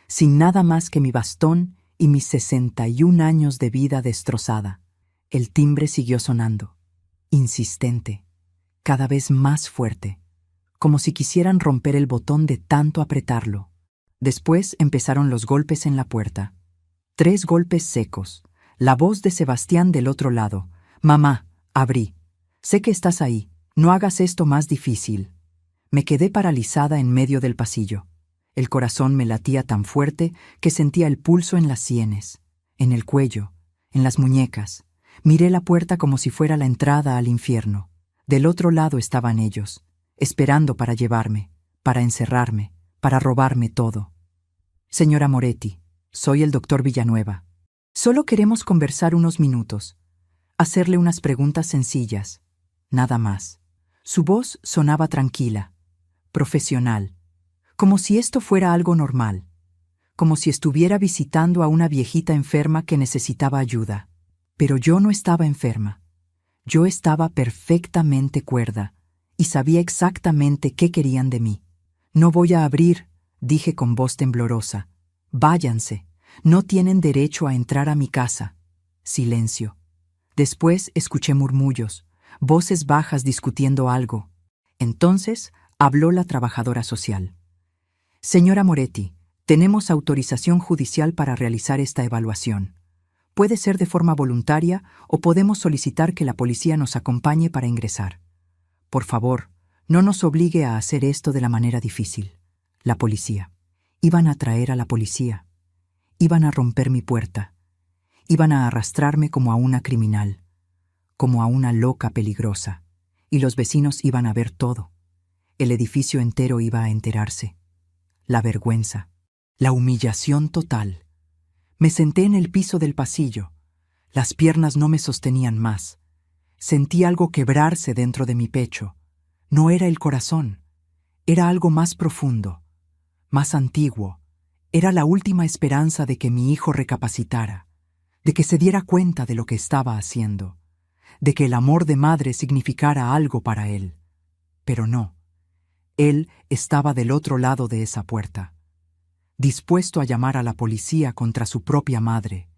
sin nada más que mi bastón y mis 61 años de vida destrozada. El timbre siguió sonando, insistente, cada vez más fuerte, como si quisieran romper el botón de tanto apretarlo. Después empezaron los golpes en la puerta. 3 golpes secos, la voz de Sebastián del otro lado. «Mamá, abrí. Sé que estás ahí. No hagas esto más difícil». Me quedé paralizada en medio del pasillo. El corazón me latía tan fuerte que sentía el pulso en las sienes, en el cuello, en las muñecas. Miré la puerta como si fuera la entrada al infierno. Del otro lado estaban ellos, esperando para llevarme, para encerrarme, para robarme todo. «Señora Moretti, soy el doctor Villanueva. Solo queremos conversar unos minutos, hacerle unas preguntas sencillas, nada más». Su voz sonaba tranquila, profesional, como si esto fuera algo normal, como si estuviera visitando a una viejita enferma que necesitaba ayuda. Pero yo no estaba enferma. Yo estaba perfectamente cuerda y sabía exactamente qué querían de mí. «No voy a abrir», dije con voz temblorosa. «Váyanse. No tienen derecho a entrar a mi casa». Silencio. Después escuché murmullos, voces bajas discutiendo algo. Entonces habló la trabajadora social. «Señora Moretti, tenemos autorización judicial para realizar esta evaluación. Puede ser de forma voluntaria o podemos solicitar que la policía nos acompañe para ingresar. Por favor, no nos obligue a hacer esto de la manera difícil». La policía. Iban a traer a la policía. Iban a romper mi puerta. Iban a arrastrarme como a una criminal, como a una loca peligrosa. Y los vecinos iban a ver todo. El edificio entero iba a enterarse. La vergüenza. La humillación total. Me senté en el piso del pasillo. Las piernas no me sostenían más. Sentí algo quebrarse dentro de mi pecho. No era el corazón. Era algo más profundo, más antiguo. Era la última esperanza de que mi hijo recapacitara, de que se diera cuenta de lo que estaba haciendo, de que el amor de madre significara algo para él. Pero no. Él estaba del otro lado de esa puerta, dispuesto a llamar a la policía contra su propia madre,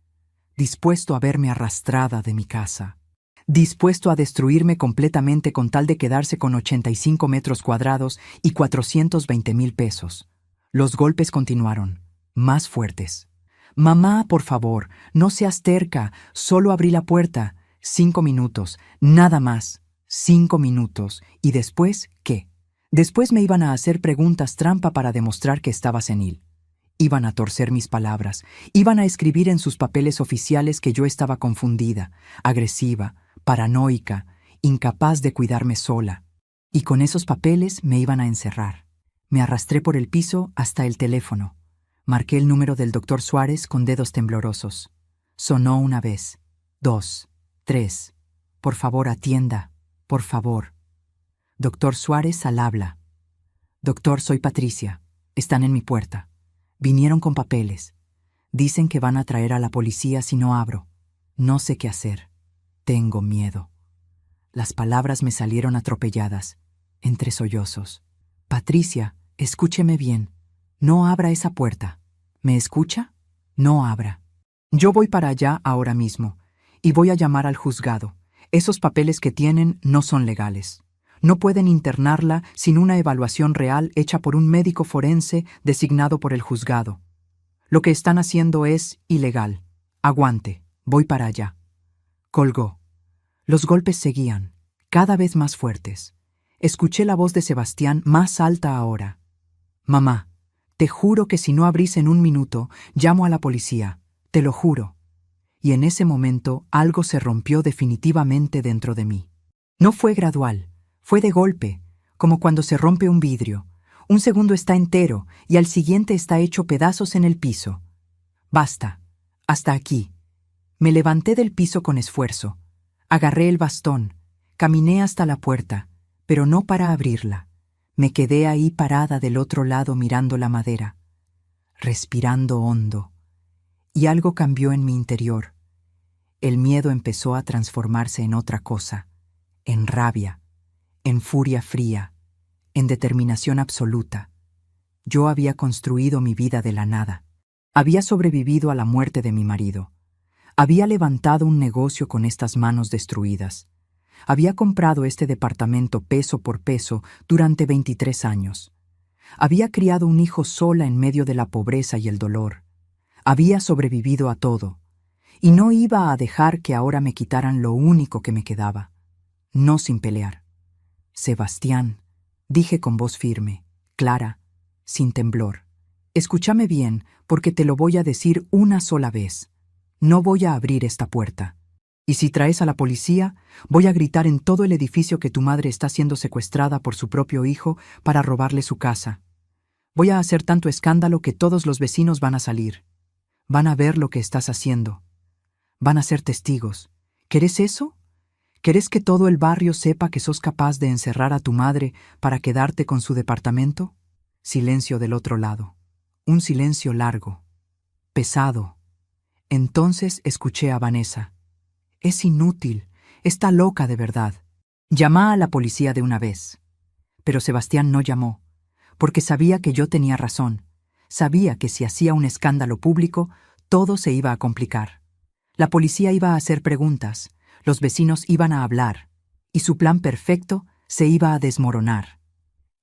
dispuesto a verme arrastrada de mi casa, dispuesto a destruirme completamente con tal de quedarse con 85 metros cuadrados y 420,000 pesos. Los golpes continuaron, más fuertes. «Mamá, por favor, no seas terca, solo abrí la puerta. 5 minutos, nada más. 5 minutos. ¿Y después qué? Después me iban a hacer preguntas trampa para demostrar que estaba senil. Iban a torcer mis palabras, iban a escribir en sus papeles oficiales que yo estaba confundida, agresiva, paranoica, incapaz de cuidarme sola. Y con esos papeles me iban a encerrar». Me arrastré por el piso hasta el teléfono. Marqué el número del doctor Suárez con dedos temblorosos. Sonó una vez, 2, 3. «Por favor, atienda, por favor». «Doctor Suárez al habla». «Doctor, soy Patricia. Están en mi puerta. Vinieron con papeles. Dicen que van a traer a la policía si no abro». No sé qué hacer. Tengo miedo. Las palabras me salieron atropelladas, entre sollozos. Patricia, escúcheme bien. No abra esa puerta. ¿Me escucha? No abra. Yo voy para allá ahora mismo, y voy a llamar al juzgado. Esos papeles que tienen no son legales. No pueden internarla sin una evaluación real hecha por un médico forense designado por el juzgado. Lo que están haciendo es ilegal. Aguante, voy para allá. Colgó. Los golpes seguían, cada vez más fuertes. Escuché la voz de Sebastián más alta ahora. Mamá, te juro que si no abrís en un minuto, llamo a la policía. Te lo juro. Y en ese momento algo se rompió definitivamente dentro de mí. No fue gradual, fue de golpe, como cuando se rompe un vidrio. Un segundo está entero y al siguiente está hecho pedazos en el piso. Basta, hasta aquí. Me levanté del piso con esfuerzo. Agarré el bastón, caminé hasta la puerta, pero no para abrirla. Me quedé ahí parada del otro lado mirando la madera, respirando hondo. Y algo cambió en mi interior. El miedo empezó a transformarse en otra cosa, en rabia, en furia fría, en determinación absoluta. Yo había construido mi vida de la nada. Había sobrevivido a la muerte de mi marido. Había levantado un negocio con estas manos destruidas. Había comprado este departamento peso por peso durante 23 años. Había criado un hijo sola en medio de la pobreza y el dolor. Había sobrevivido a todo. Y no iba a dejar que ahora me quitaran lo único que me quedaba. No sin pelear. Sebastián, dije con voz firme, clara, sin temblor. Escúchame bien, porque te lo voy a decir una sola vez. No voy a abrir esta puerta. Y si traes a la policía, voy a gritar en todo el edificio que tu madre está siendo secuestrada por su propio hijo para robarle su casa. Voy a hacer tanto escándalo que todos los vecinos van a salir. Van a ver lo que estás haciendo. Van a ser testigos. ¿Querés eso? ¿Querés que todo el barrio sepa que sos capaz de encerrar a tu madre para quedarte con su departamento? Silencio del otro lado. Un silencio largo, pesado. Entonces escuché a Vanessa. Es inútil, está loca de verdad. Llama a la policía de una vez. Pero Sebastián no llamó, porque sabía que yo tenía razón. Sabía que si hacía un escándalo público, todo se iba a complicar. La policía iba a hacer preguntas, los vecinos iban a hablar, y su plan perfecto se iba a desmoronar.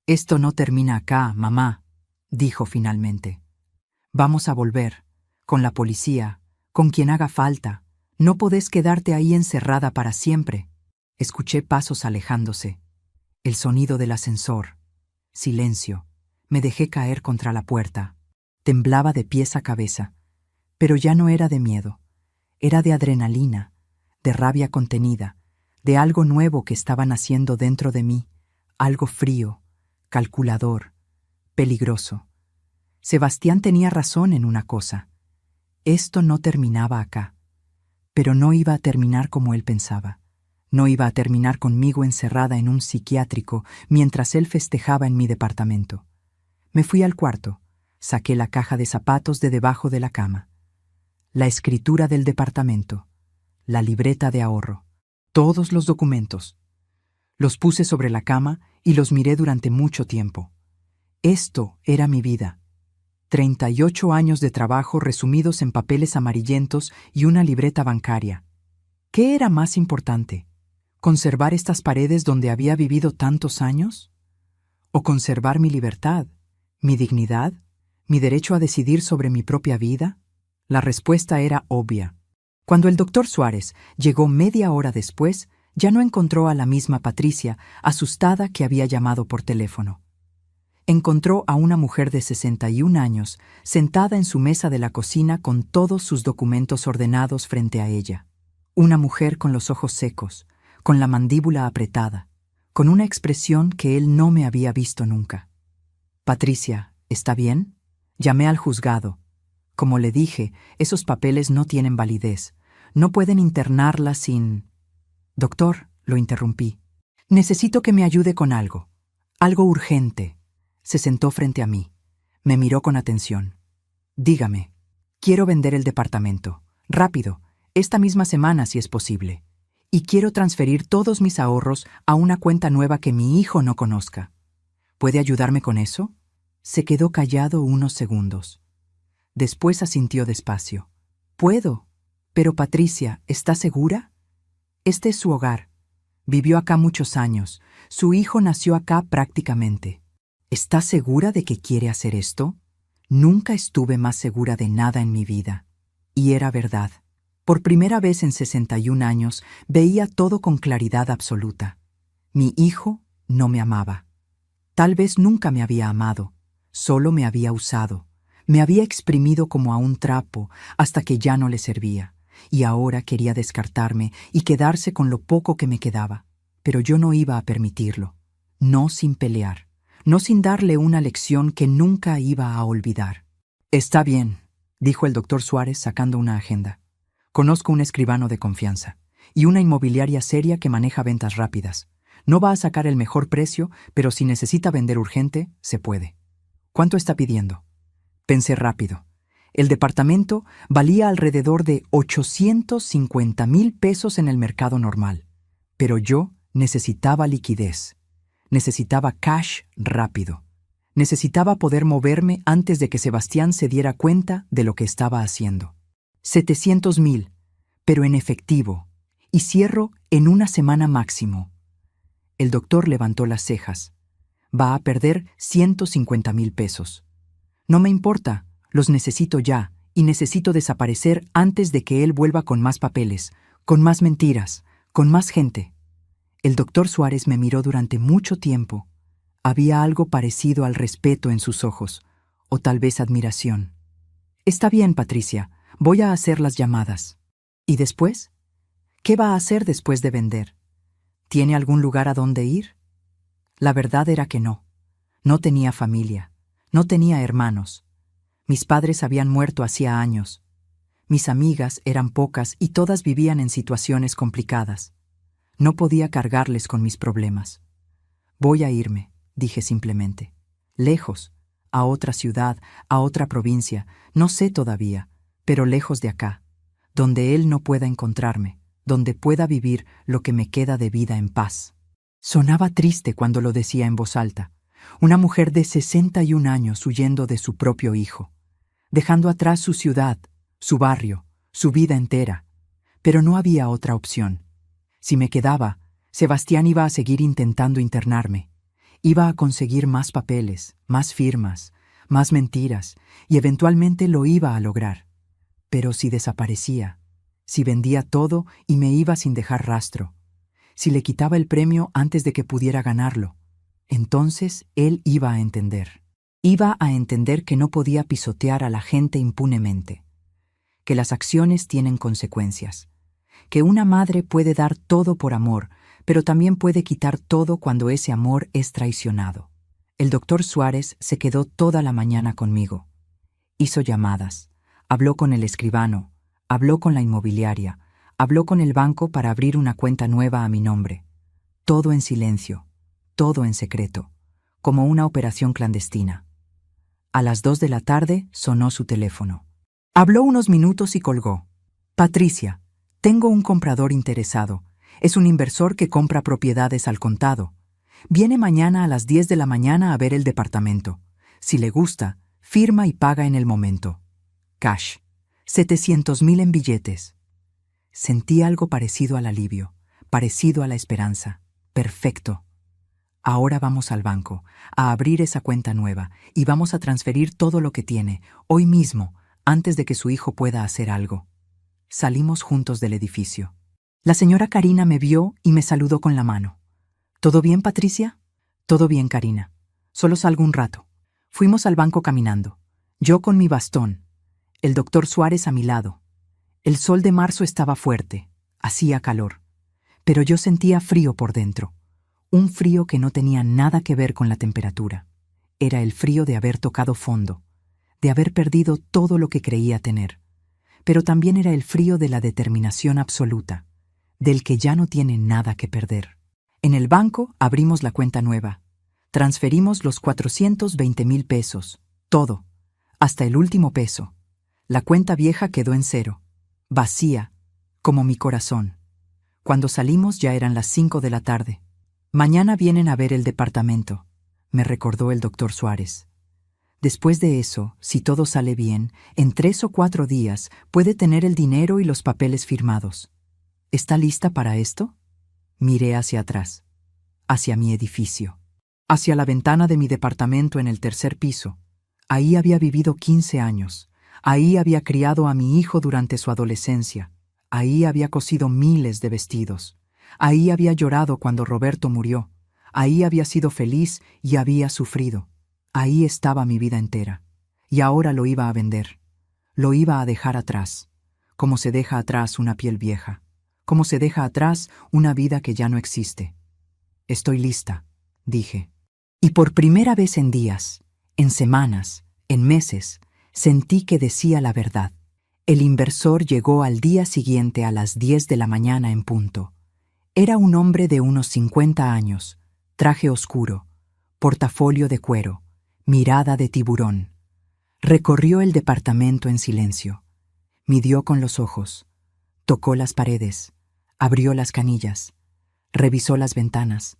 Esto no termina acá, mamá, dijo finalmente. Vamos a volver, con la policía, con quien haga falta. No podés quedarte ahí encerrada para siempre. Escuché pasos alejándose. El sonido del ascensor. Silencio. Me dejé caer contra la puerta. Temblaba de pies a cabeza. Pero ya no era de miedo. Era de adrenalina, de rabia contenida, de algo nuevo que estaba naciendo dentro de mí, algo frío, calculador, peligroso. Sebastián tenía razón en una cosa. Esto no terminaba acá. Pero no iba a terminar como él pensaba. No iba a terminar conmigo encerrada en un psiquiátrico mientras él festejaba en mi departamento. Me fui al cuarto, saqué la caja de zapatos de debajo de la cama. La escritura del departamento, la libreta de ahorro, todos los documentos. Los puse sobre la cama y los miré durante mucho tiempo. Esto era mi vida. 38 años de trabajo resumidos en papeles amarillentos y una libreta bancaria. ¿Qué era más importante? ¿Conservar estas paredes donde había vivido tantos años? ¿O conservar mi libertad, mi dignidad, mi derecho a decidir sobre mi propia vida? La respuesta era obvia. Cuando el doctor Suárez llegó media hora después, ya no encontró a la misma Patricia, asustada, que había llamado por teléfono. Encontró a una mujer de 61 años, sentada en su mesa de la cocina con todos sus documentos ordenados frente a ella. Una mujer con los ojos secos, con la mandíbula apretada, con una expresión que él no me había visto nunca. «Patricia, ¿está bien?» Llamé al juzgado. Como le dije, esos papeles no tienen validez. No pueden internarla sin... «Doctor», lo interrumpí. «Necesito que me ayude con algo. Algo urgente». Se sentó frente a mí. Me miró con atención. «Dígame, quiero vender el departamento. Rápido. Esta misma semana, si es posible. Y quiero transferir todos mis ahorros a una cuenta nueva que mi hijo no conozca. ¿Puede ayudarme con eso? Se quedó callado unos segundos. Después asintió despacio. Puedo. Pero Patricia, ¿está segura? Este es su hogar. Vivió acá muchos años. Su hijo nació acá prácticamente. ¿Está segura de que quiere hacer esto? Nunca estuve más segura de nada en mi vida. Y era verdad. Por primera vez en 61 años veía todo con claridad absoluta. Mi hijo no me amaba. Tal vez nunca me había amado. Solo me había usado. Me había exprimido como a un trapo hasta que ya no le servía. Y ahora quería descartarme y quedarse con lo poco que me quedaba. Pero yo no iba a permitirlo. No sin pelear. No sin darle una lección que nunca iba a olvidar. Está bien, dijo el doctor Suárez sacando una agenda. Conozco un escribano de confianza y una inmobiliaria seria que maneja ventas rápidas. No va a sacar el mejor precio, pero si necesita vender urgente, se puede. ¿Cuánto está pidiendo? Pensé rápido. El departamento valía alrededor de 850,000 pesos en el mercado normal. Pero yo necesitaba liquidez. Necesitaba cash rápido. Necesitaba poder moverme antes de que Sebastián se diera cuenta de lo que estaba haciendo. 700,000, pero en efectivo. Y cierro en una semana máximo. El doctor levantó las cejas. Va a perder 150,000 pesos. No me importa, los necesito ya, y necesito desaparecer antes de que él vuelva con más papeles, con más mentiras, con más gente. El doctor Suárez me miró durante mucho tiempo. Había algo parecido al respeto en sus ojos, o tal vez admiración. Está bien, Patricia, voy a hacer las llamadas. ¿Y después? ¿Qué va a hacer después de vender? ¿Tiene algún lugar a donde ir? La verdad era que no. No tenía familia, no tenía hermanos. Mis padres habían muerto hacía años. Mis amigas eran pocas y todas vivían en situaciones complicadas. No podía cargarles con mis problemas. Voy a irme, dije simplemente. Lejos, a otra ciudad, a otra provincia, no sé todavía, pero lejos de acá, donde él no pueda encontrarme, donde pueda vivir lo que me queda de vida en paz. Sonaba triste cuando lo decía en voz alta. Una mujer de 61 años huyendo de su propio hijo, dejando atrás su ciudad, su barrio, su vida entera. Pero no había otra opción. Si me quedaba, Sebastián iba a seguir intentando internarme. Iba a conseguir más papeles, más firmas, más mentiras, y eventualmente lo iba a lograr. Pero si desaparecía, si vendía todo y me iba sin dejar rastro, si le quitaba el premio antes de que pudiera ganarlo, entonces él iba a entender. Iba a entender que no podía pisotear a la gente impunemente, que las acciones tienen consecuencias, que una madre puede dar todo por amor, pero también puede quitar todo cuando ese amor es traicionado. El doctor Suárez se quedó toda la mañana conmigo. Hizo llamadas, habló con el escribano, habló con la inmobiliaria, habló con el banco para abrir una cuenta nueva a mi nombre. Todo en silencio, todo en secreto, como una operación clandestina. A las 2 de la tarde sonó su teléfono. Habló unos minutos y colgó. Patricia, tengo un comprador interesado. Es un inversor que compra propiedades al contado. Viene mañana a las 10 de la mañana a ver el departamento. Si le gusta, firma y paga en el momento. Cash. 700,000 en billetes. Sentí algo parecido al alivio, parecido a la esperanza. Perfecto. Ahora vamos al banco, a abrir esa cuenta nueva, y vamos a transferir todo lo que tiene, hoy mismo, antes de que su hijo pueda hacer algo. Salimos juntos del edificio. La señora Karina me vio y me saludó con la mano. ¿Todo bien, Patricia? Todo bien, Karina. Solo salgo un rato. Fuimos al banco caminando. Yo con mi bastón. El doctor Suárez a mi lado. El sol de marzo estaba fuerte. Hacía calor. Pero yo sentía frío por dentro. Un frío que no tenía nada que ver con la temperatura. Era el frío de haber tocado fondo, de haber perdido todo lo que creía tener. Pero también era el frío de la determinación absoluta, del que ya no tiene nada que perder. En el banco abrimos la cuenta nueva. Transferimos los 420,000 pesos, todo, hasta el último peso. La cuenta vieja quedó en cero, vacía, como mi corazón. Cuando salimos ya eran las 5 de la tarde. Mañana vienen a ver el departamento, me recordó el doctor Suárez. Después de eso, si todo sale bien, en 3 o 4 días puede tener el dinero y los papeles firmados. ¿Está lista para esto? Miré hacia atrás, hacia mi edificio, hacia la ventana de mi departamento en el 3er piso. Ahí había vivido 15 años. Ahí había criado a mi hijo durante su adolescencia. Ahí había cosido miles de vestidos. Ahí había llorado cuando Roberto murió. Ahí había sido feliz y había sufrido. Ahí estaba mi vida entera. Y ahora lo iba a vender. Lo iba a dejar atrás, como se deja atrás una piel vieja, como se deja atrás una vida que ya no existe. Estoy lista, dije. Y por primera vez en días, en semanas, en meses, sentí que decía la verdad. El inversor llegó al día siguiente a las 10 de la mañana en punto. Era un hombre de unos 50 años, traje oscuro, portafolio de cuero, mirada de tiburón. Recorrió el departamento en silencio. Midió con los ojos, tocó las paredes, abrió las canillas, revisó las ventanas.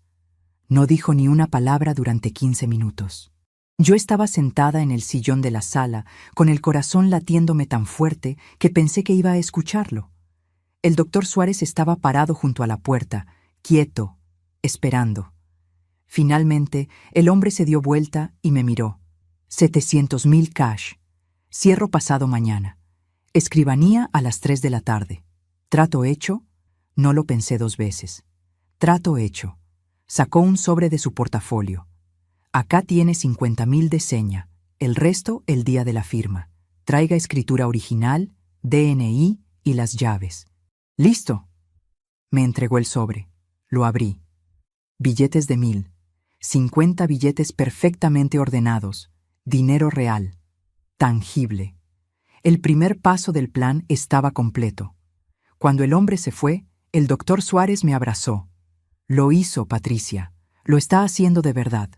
No dijo ni una palabra durante 15 minutos. Yo estaba sentada en el sillón de la sala, con el corazón latiéndome tan fuerte que pensé que iba a escucharlo. El doctor Suárez estaba parado junto a la puerta, quieto, esperando. Finalmente, el hombre se dio vuelta y me miró. 700,000 cash. Cierro pasado mañana. Escribanía a las 3 de la tarde. ¿Trato hecho? No lo pensé 2 veces. Trato hecho. Sacó un sobre de su portafolio. Acá tiene 50,000 de seña, el resto el día de la firma. Traiga escritura original, DNI y las llaves. ¡Listo! Me entregó el sobre. Lo abrí. Billetes de 1,000. 50 billetes perfectamente ordenados. Dinero real. Tangible. El primer paso del plan estaba completo. Cuando el hombre se fue, el doctor Suárez me abrazó. Lo hizo, Patricia. Lo está haciendo de verdad.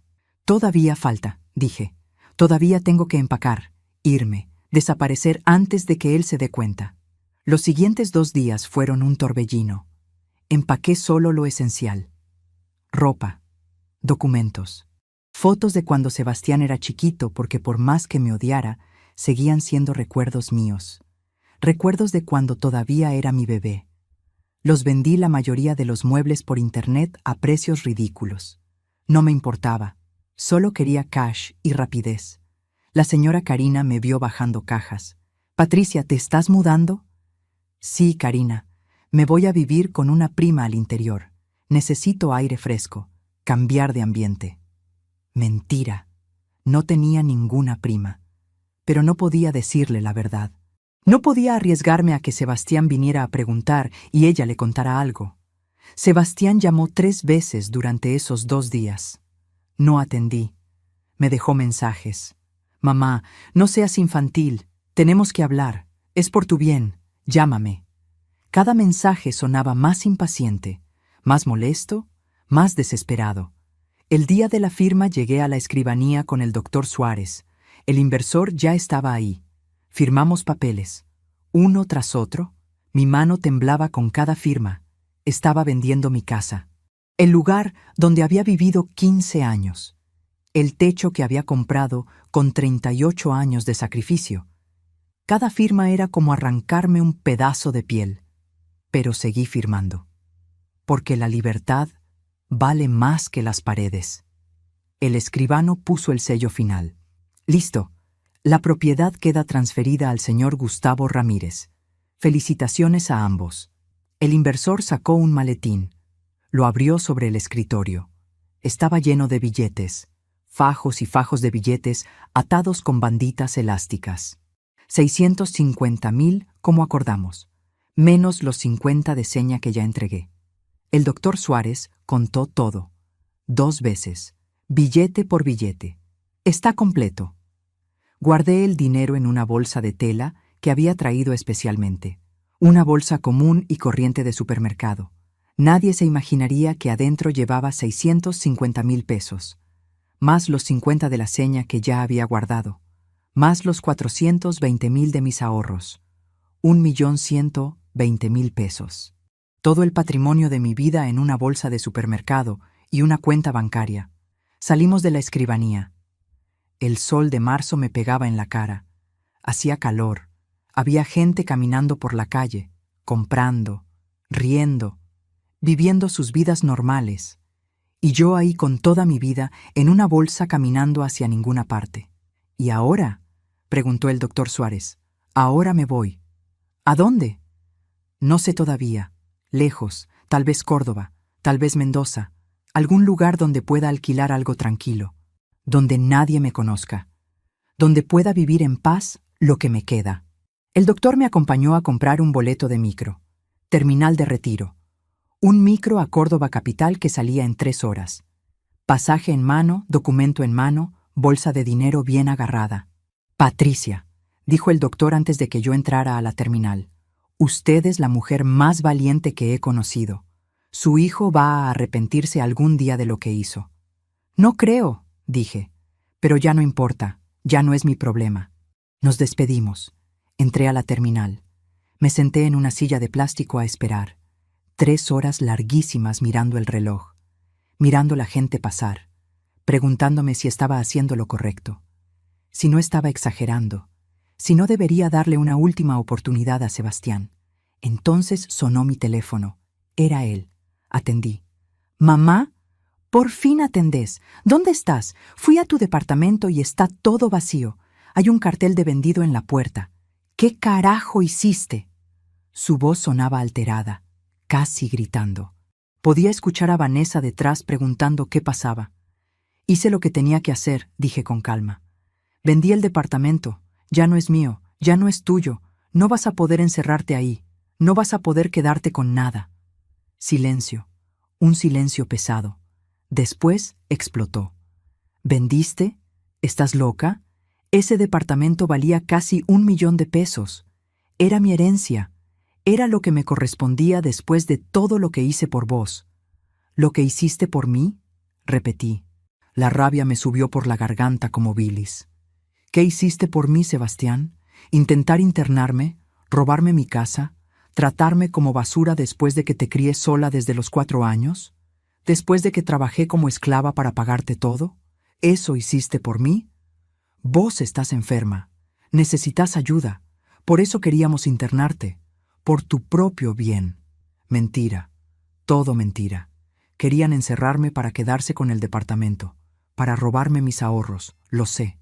Todavía falta, dije. Todavía tengo que empacar, irme, desaparecer antes de que él se dé cuenta. Los siguientes 2 días fueron un torbellino. Empaqué solo lo esencial. Ropa, documentos, fotos de cuando Sebastián era chiquito porque por más que me odiara, seguían siendo recuerdos míos. Recuerdos de cuando todavía era mi bebé. Los vendí la mayoría de los muebles por internet a precios ridículos. No me importaba. Solo quería cash y rapidez. La señora Karina me vio bajando cajas. «Patricia, ¿te estás mudando?» «Sí, Karina. Me voy a vivir con una prima al interior. Necesito aire fresco, cambiar de ambiente». Mentira. No tenía ninguna prima. Pero no podía decirle la verdad. No podía arriesgarme a que Sebastián viniera a preguntar y ella le contara algo. Sebastián llamó 3 veces durante esos 2 días. No atendí. Me dejó mensajes. «Mamá, no seas infantil. Tenemos que hablar. Es por tu bien. Llámame». Cada mensaje sonaba más impaciente, más molesto, más desesperado. El día de la firma llegué a la escribanía con el doctor Suárez. El inversor ya estaba ahí. Firmamos papeles. Uno tras otro. Mi mano temblaba con cada firma. Estaba vendiendo mi casa. El lugar donde había vivido 15 años. El techo que había comprado con 38 años de sacrificio. Cada firma era como arrancarme un pedazo de piel. Pero seguí firmando. Porque la libertad vale más que las paredes. El escribano puso el sello final. «Listo. La propiedad queda transferida al señor Gustavo Ramírez. Felicitaciones a ambos». El inversor sacó un maletín. Lo abrió sobre el escritorio. Estaba lleno de billetes, fajos y fajos de billetes atados con banditas elásticas. 650,000 como acordamos, menos los 50 de seña que ya entregué. El doctor Suárez contó todo, 2 veces, billete por billete. Está completo. Guardé el dinero en una bolsa de tela que había traído especialmente. Una bolsa común y corriente de supermercado. Nadie se imaginaría que adentro llevaba 650,000 pesos, más los 50 de la seña que ya había guardado, más los 420,000 de mis ahorros, 1,100,000 20,000 pesos. Todo el patrimonio de mi vida en una bolsa de supermercado y una cuenta bancaria. Salimos de la escribanía. El sol de marzo me pegaba en la cara. Hacía calor. Había gente caminando por la calle, comprando, riendo, viviendo sus vidas normales. Y yo ahí con toda mi vida en una bolsa caminando hacia ninguna parte. ¿Y ahora?, preguntó el doctor Suárez. Ahora me voy. ¿A dónde? No sé todavía. Lejos, tal vez Córdoba, tal vez Mendoza, algún lugar donde pueda alquilar algo tranquilo, donde nadie me conozca, donde pueda vivir en paz lo que me queda. El doctor me acompañó a comprar un boleto de micro, terminal de retiro, un micro a Córdoba capital que salía en 3 horas. Pasaje en mano, documento en mano, bolsa de dinero bien agarrada. Patricia, dijo el doctor antes de que yo entrara a la terminal, usted es la mujer más valiente que he conocido. Su hijo va a arrepentirse algún día de lo que hizo. No creo, dije, pero ya no importa, ya no es mi problema. Nos despedimos. Entré a la terminal. Me senté en una silla de plástico a esperar. 3 horas larguísimas mirando el reloj, mirando la gente pasar, preguntándome si estaba haciendo lo correcto, si no estaba exagerando, si no debería darle una última oportunidad a Sebastián. Entonces sonó mi teléfono. Era él. Atendí. «Mamá, por fin atendés. ¿Dónde estás? Fui a tu departamento y está todo vacío. Hay un cartel de vendido en la puerta. ¿Qué carajo hiciste?» Su voz sonaba alterada, casi gritando. Podía escuchar a Vanessa detrás preguntando qué pasaba. Hice lo que tenía que hacer, dije con calma. Vendí el departamento. Ya no es mío, ya no es tuyo. No vas a poder encerrarte ahí. No vas a poder quedarte con nada. Silencio. Un silencio pesado. Después explotó. ¿Vendiste? ¿Estás loca? Ese departamento valía casi 1,000,000 de pesos. Era mi herencia. Era lo que me correspondía después de todo lo que hice por vos. ¿Lo que hiciste por mí? Repetí. La rabia me subió por la garganta como bilis. ¿Qué hiciste por mí, Sebastián? ¿Intentar internarme? ¿Robarme mi casa? ¿Tratarme como basura después de que te crié sola desde los 4 años? ¿Después de que trabajé como esclava para pagarte todo? ¿Eso hiciste por mí? Vos estás enferma. Necesitas ayuda. Por eso queríamos internarte. Por tu propio bien. Mentira. Todo mentira. Querían encerrarme para quedarse con el departamento, para robarme mis ahorros, lo sé.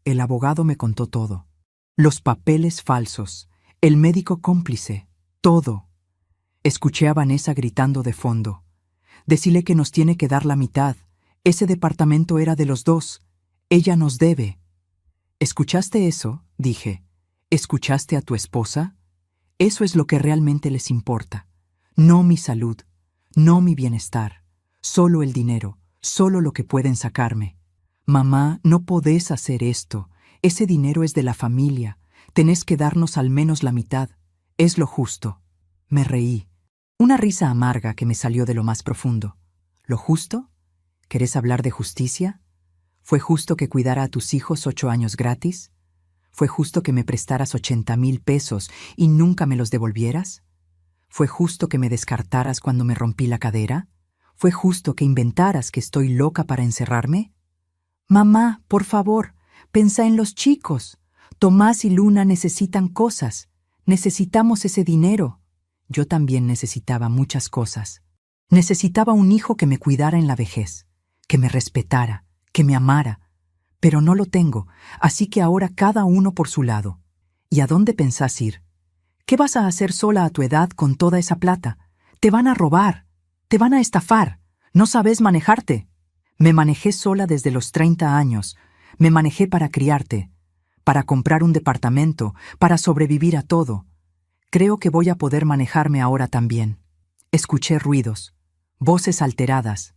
El abogado me contó todo. Los papeles falsos, el médico cómplice, todo. Escuché a Vanessa gritando de fondo. Decile que nos tiene que dar la mitad. Ese departamento era de los 2. Ella nos debe. ¿Escuchaste eso? Dije. ¿Escuchaste a tu esposa? Eso es lo que realmente les importa. No mi salud, no mi bienestar. Solo el dinero, solo lo que pueden sacarme. Mamá, no podés hacer esto. Ese dinero es de la familia. Tenés que darnos al menos la mitad. Es lo justo. Me reí. Una risa amarga que me salió de lo más profundo. ¿Lo justo? ¿Querés hablar de justicia? ¿Fue justo que cuidara a tus hijos 8 años gratis? ¿Fue justo que me prestaras 80,000 pesos y nunca me los devolvieras? ¿Fue justo que me descartaras cuando me rompí la cadera? ¿Fue justo que inventaras que estoy loca para encerrarme? Mamá, por favor, pensá en los chicos. Tomás y Luna necesitan cosas. Necesitamos ese dinero. Yo también necesitaba muchas cosas. Necesitaba un hijo que me cuidara en la vejez, que me respetara, que me amara. Pero no lo tengo, así que ahora cada uno por su lado. ¿Y a dónde pensás ir? ¿Qué vas a hacer sola a tu edad con toda esa plata? Te van a robar, te van a estafar. ¿No sabes manejarte? Me manejé sola desde los 30 años. Me manejé para criarte, para comprar un departamento, para sobrevivir a todo. Creo que voy a poder manejarme ahora también. Escuché ruidos, voces alteradas.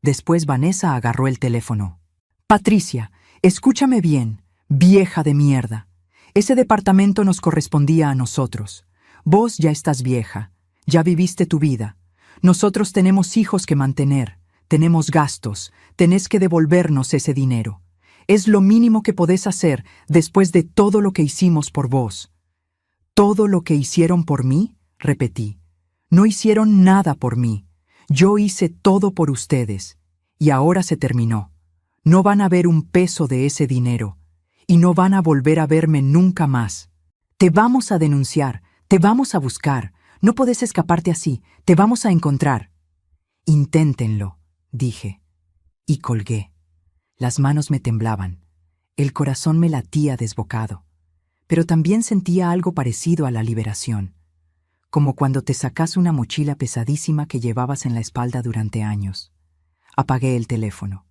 Después Vanessa agarró el teléfono. Patricia, escúchame bien, vieja de mierda. Ese departamento nos correspondía a nosotros. Vos ya estás vieja, ya viviste tu vida. Nosotros tenemos hijos que mantener, tenemos gastos, tenés que devolvernos ese dinero. Es lo mínimo que podés hacer después de todo lo que hicimos por vos. ¿Todo lo que hicieron por mí? repetí. No hicieron nada por mí. Yo hice todo por ustedes. Y ahora se terminó. No van a ver un peso de ese dinero. Y no van a volver a verme nunca más. Te vamos a denunciar. Te vamos a buscar. No puedes escaparte así. Te vamos a encontrar. Inténtenlo, dije. Y colgué. Las manos me temblaban. El corazón me latía desbocado. Pero también sentía algo parecido a la liberación. Como cuando te sacas una mochila pesadísima que llevabas en la espalda durante años. Apagué el teléfono.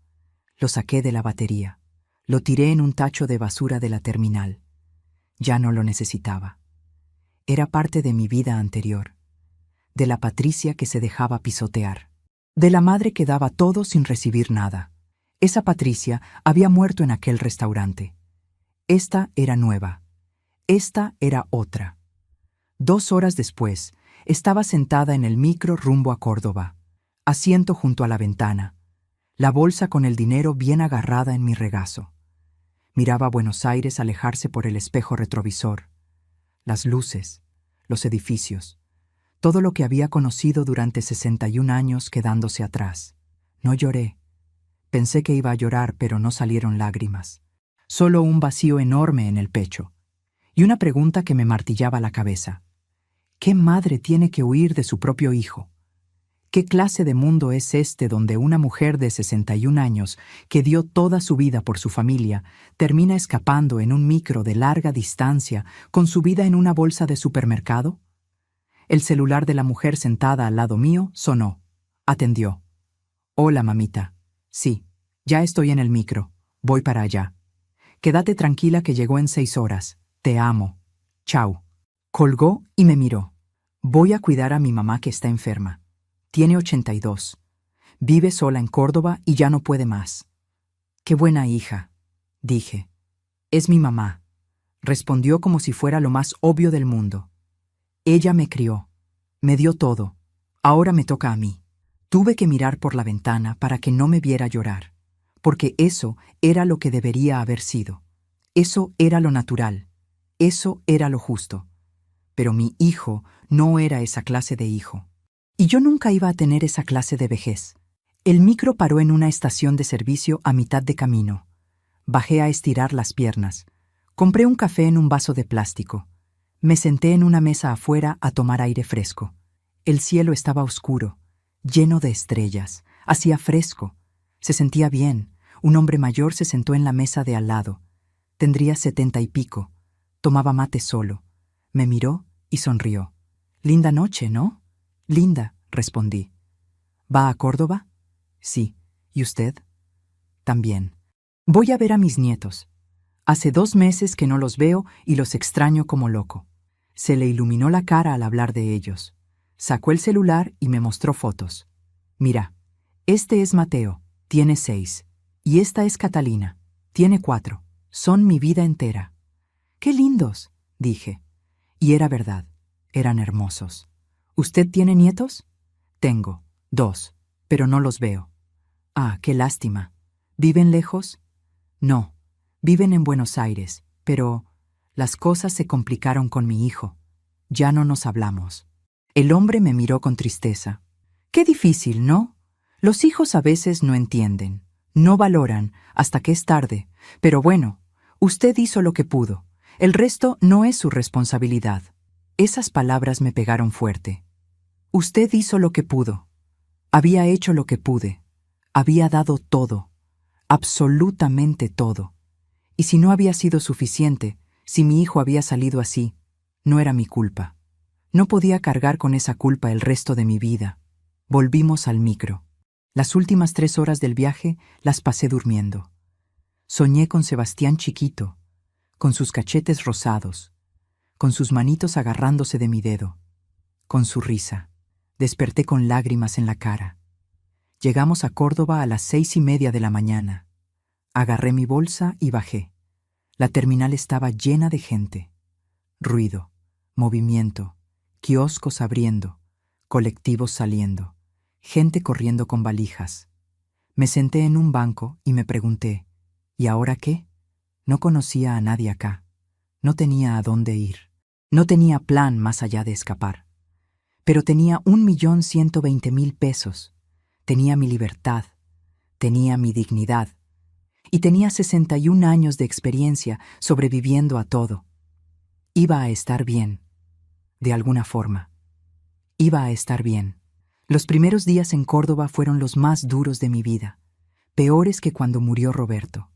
Lo saqué de la batería. Lo tiré en un tacho de basura de la terminal. Ya no lo necesitaba. Era parte de mi vida anterior. De la Patricia que se dejaba pisotear. De la madre que daba todo sin recibir nada. Esa Patricia había muerto en aquel restaurante. Esta era nueva. Esta era otra. 2 horas después, estaba sentada en el micro rumbo a Córdoba, asiento junto a la ventana, la bolsa con el dinero bien agarrada en mi regazo. Miraba Buenos Aires alejarse por el espejo retrovisor, las luces, los edificios, todo lo que había conocido durante 61 años quedándose atrás. No lloré. Pensé que iba a llorar, pero no salieron lágrimas. Solo un vacío enorme en el pecho. Y una pregunta que me martillaba la cabeza. ¿Qué madre tiene que huir de su propio hijo? ¿Qué clase de mundo es este donde una mujer de 61 años, que dio toda su vida por su familia, termina escapando en un micro de larga distancia con su vida en una bolsa de supermercado? El celular de la mujer sentada al lado mío sonó. Atendió. Hola, mamita. Sí, ya estoy en el micro. Voy para allá. Quédate tranquila que llegó en 6 horas. Te amo. Chao. Colgó y me miró. Voy a cuidar a mi mamá que está enferma. Tiene 82. Vive sola en Córdoba y ya no puede más. Qué buena hija, dije. Es mi mamá, respondió como si fuera lo más obvio del mundo. Ella me crió, me dio todo. Ahora me toca a mí. Tuve que mirar por la ventana para que no me viera llorar, porque eso era lo que debería haber sido. Eso era lo natural. Eso era lo justo. Pero mi hijo no era esa clase de hijo. Y yo nunca iba a tener esa clase de vejez. El micro paró en una estación de servicio a mitad de camino. Bajé a estirar las piernas. Compré un café en un vaso de plástico. Me senté en una mesa afuera a tomar aire fresco. El cielo estaba oscuro, lleno de estrellas. Hacía fresco. Se sentía bien. Un hombre mayor se sentó en la mesa de al lado. Tendría 70 y pico. Tomaba mate solo. Me miró y sonrió. Linda noche, ¿no? Linda, respondí. ¿Va a Córdoba? Sí. ¿Y usted? También. Voy a ver a mis nietos. Hace 2 meses que no los veo y los extraño como loco. Se le iluminó la cara al hablar de ellos. Sacó el celular y me mostró fotos. Mira, este es Mateo, tiene 6. Y esta es Catalina, tiene 4. Son mi vida entera. ¡Qué lindos!, dije. Y era verdad, eran hermosos. ¿Usted tiene nietos? Tengo, 2, pero no los veo. Ah, qué lástima. ¿Viven lejos? No, viven en Buenos Aires, pero las cosas se complicaron con mi hijo. Ya no nos hablamos. El hombre me miró con tristeza. Qué difícil, ¿no? Los hijos a veces no entienden, no valoran hasta que es tarde. Pero bueno, usted hizo lo que pudo. El resto no es su responsabilidad. Esas palabras me pegaron fuerte. Usted hizo lo que pudo. Había hecho lo que pude. Había dado todo. Absolutamente todo. Y si no había sido suficiente, si mi hijo había salido así, no era mi culpa. No podía cargar con esa culpa el resto de mi vida. Volvimos al micro. Las últimas 3 horas del viaje las pasé durmiendo. Soñé con Sebastián chiquito, con sus cachetes rosados, con sus manitos agarrándose de mi dedo, con su risa. Desperté con lágrimas en la cara. Llegamos a Córdoba a las 6:30 de la mañana. Agarré mi bolsa y bajé. La terminal estaba llena de gente. Ruido, movimiento, kioscos abriendo, colectivos saliendo, gente corriendo con valijas. Me senté en un banco y me pregunté, ¿y ahora qué? No conocía a nadie acá. No tenía a dónde ir. No tenía plan más allá de escapar. pero tenía 1.120.000 pesos. Tenía mi libertad, tenía mi dignidad, y tenía 61 años de experiencia sobreviviendo a todo. Iba a estar bien, de alguna forma. Iba a estar bien. Los primeros días en Córdoba fueron los más duros de mi vida, peores que cuando murió Roberto,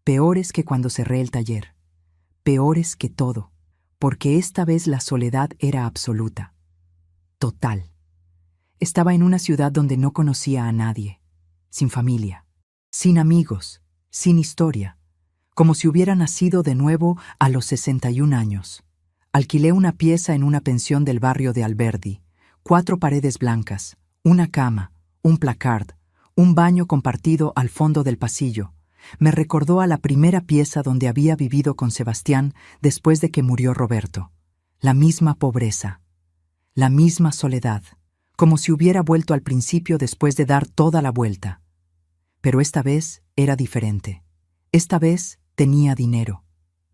peores que cuando cerré el taller, peores que todo, porque esta vez la soledad era absoluta, total. Estaba en una ciudad donde no conocía a nadie, sin familia, sin amigos, sin historia, como si hubiera nacido de nuevo a los 61 años. Alquilé una pieza en una pensión del barrio de Alberdi, 4 paredes blancas, una cama, un placard, un baño compartido al fondo del pasillo. Me recordó a la primera pieza donde había vivido con Sebastián después de que murió Roberto. La misma pobreza, la misma soledad, como si hubiera vuelto al principio después de dar toda la vuelta. Pero esta vez era diferente. Esta vez tenía dinero.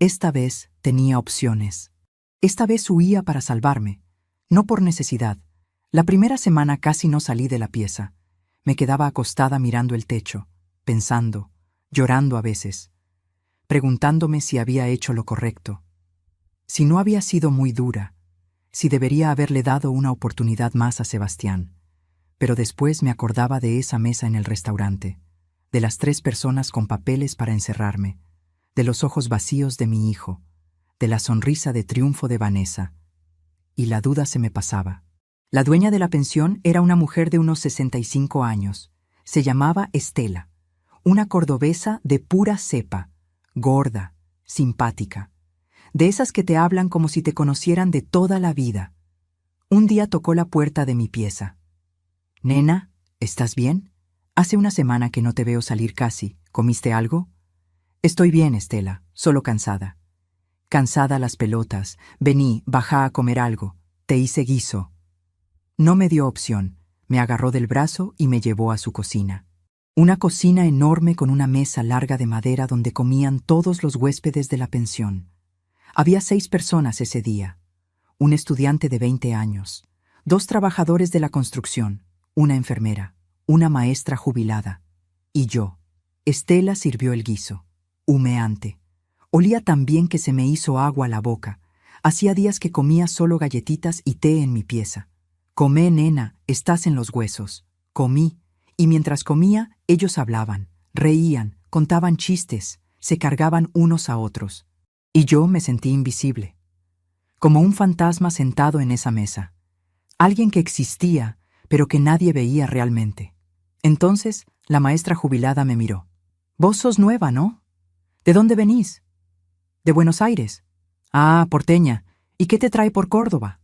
Esta vez tenía opciones. Esta vez huía para salvarme, no por necesidad. La primera semana casi no salí de la pieza. Me quedaba acostada mirando el techo, pensando, llorando a veces, preguntándome si había hecho lo correcto, si no había sido muy dura, si debería haberle dado una oportunidad más a Sebastián. Pero después me acordaba de esa mesa en el restaurante, de las 3 personas con papeles para encerrarme, de los ojos vacíos de mi hijo, de la sonrisa de triunfo de Vanessa, y la duda se me pasaba. La dueña de la pensión era una mujer de unos 65 años. Se llamaba Estela, una cordobesa de pura cepa, gorda, simpática, de esas que te hablan como si te conocieran de toda la vida. Un día tocó la puerta de mi pieza. «Nena, ¿estás bien? Hace una semana que no te veo salir casi. ¿Comiste algo?» «Estoy bien, Estela, solo cansada». «Cansada las pelotas. Vení, baja a comer algo. Te hice guiso». No me dio opción. Me agarró del brazo y me llevó a su cocina. Una cocina enorme con una mesa larga de madera donde comían todos los huéspedes de la pensión. Había 6 personas ese día. Un estudiante de 20 años, 2 trabajadores de la construcción, una enfermera, una maestra jubilada, y yo. Estela sirvió el guiso, humeante. Olía tan bien que se me hizo agua a la boca. Hacía días que comía solo galletitas y té en mi pieza. «Comé, nena, estás en los huesos». Comí, y mientras comía, ellos hablaban, reían, contaban chistes, se cargaban unos a otros. Y yo me sentí invisible, como un fantasma sentado en esa mesa. Alguien que existía, pero que nadie veía realmente. Entonces, la maestra jubilada me miró. «Vos sos nueva, ¿no? ¿De dónde venís?» «De Buenos Aires». «Ah, porteña. ¿Y qué te trae por Córdoba?»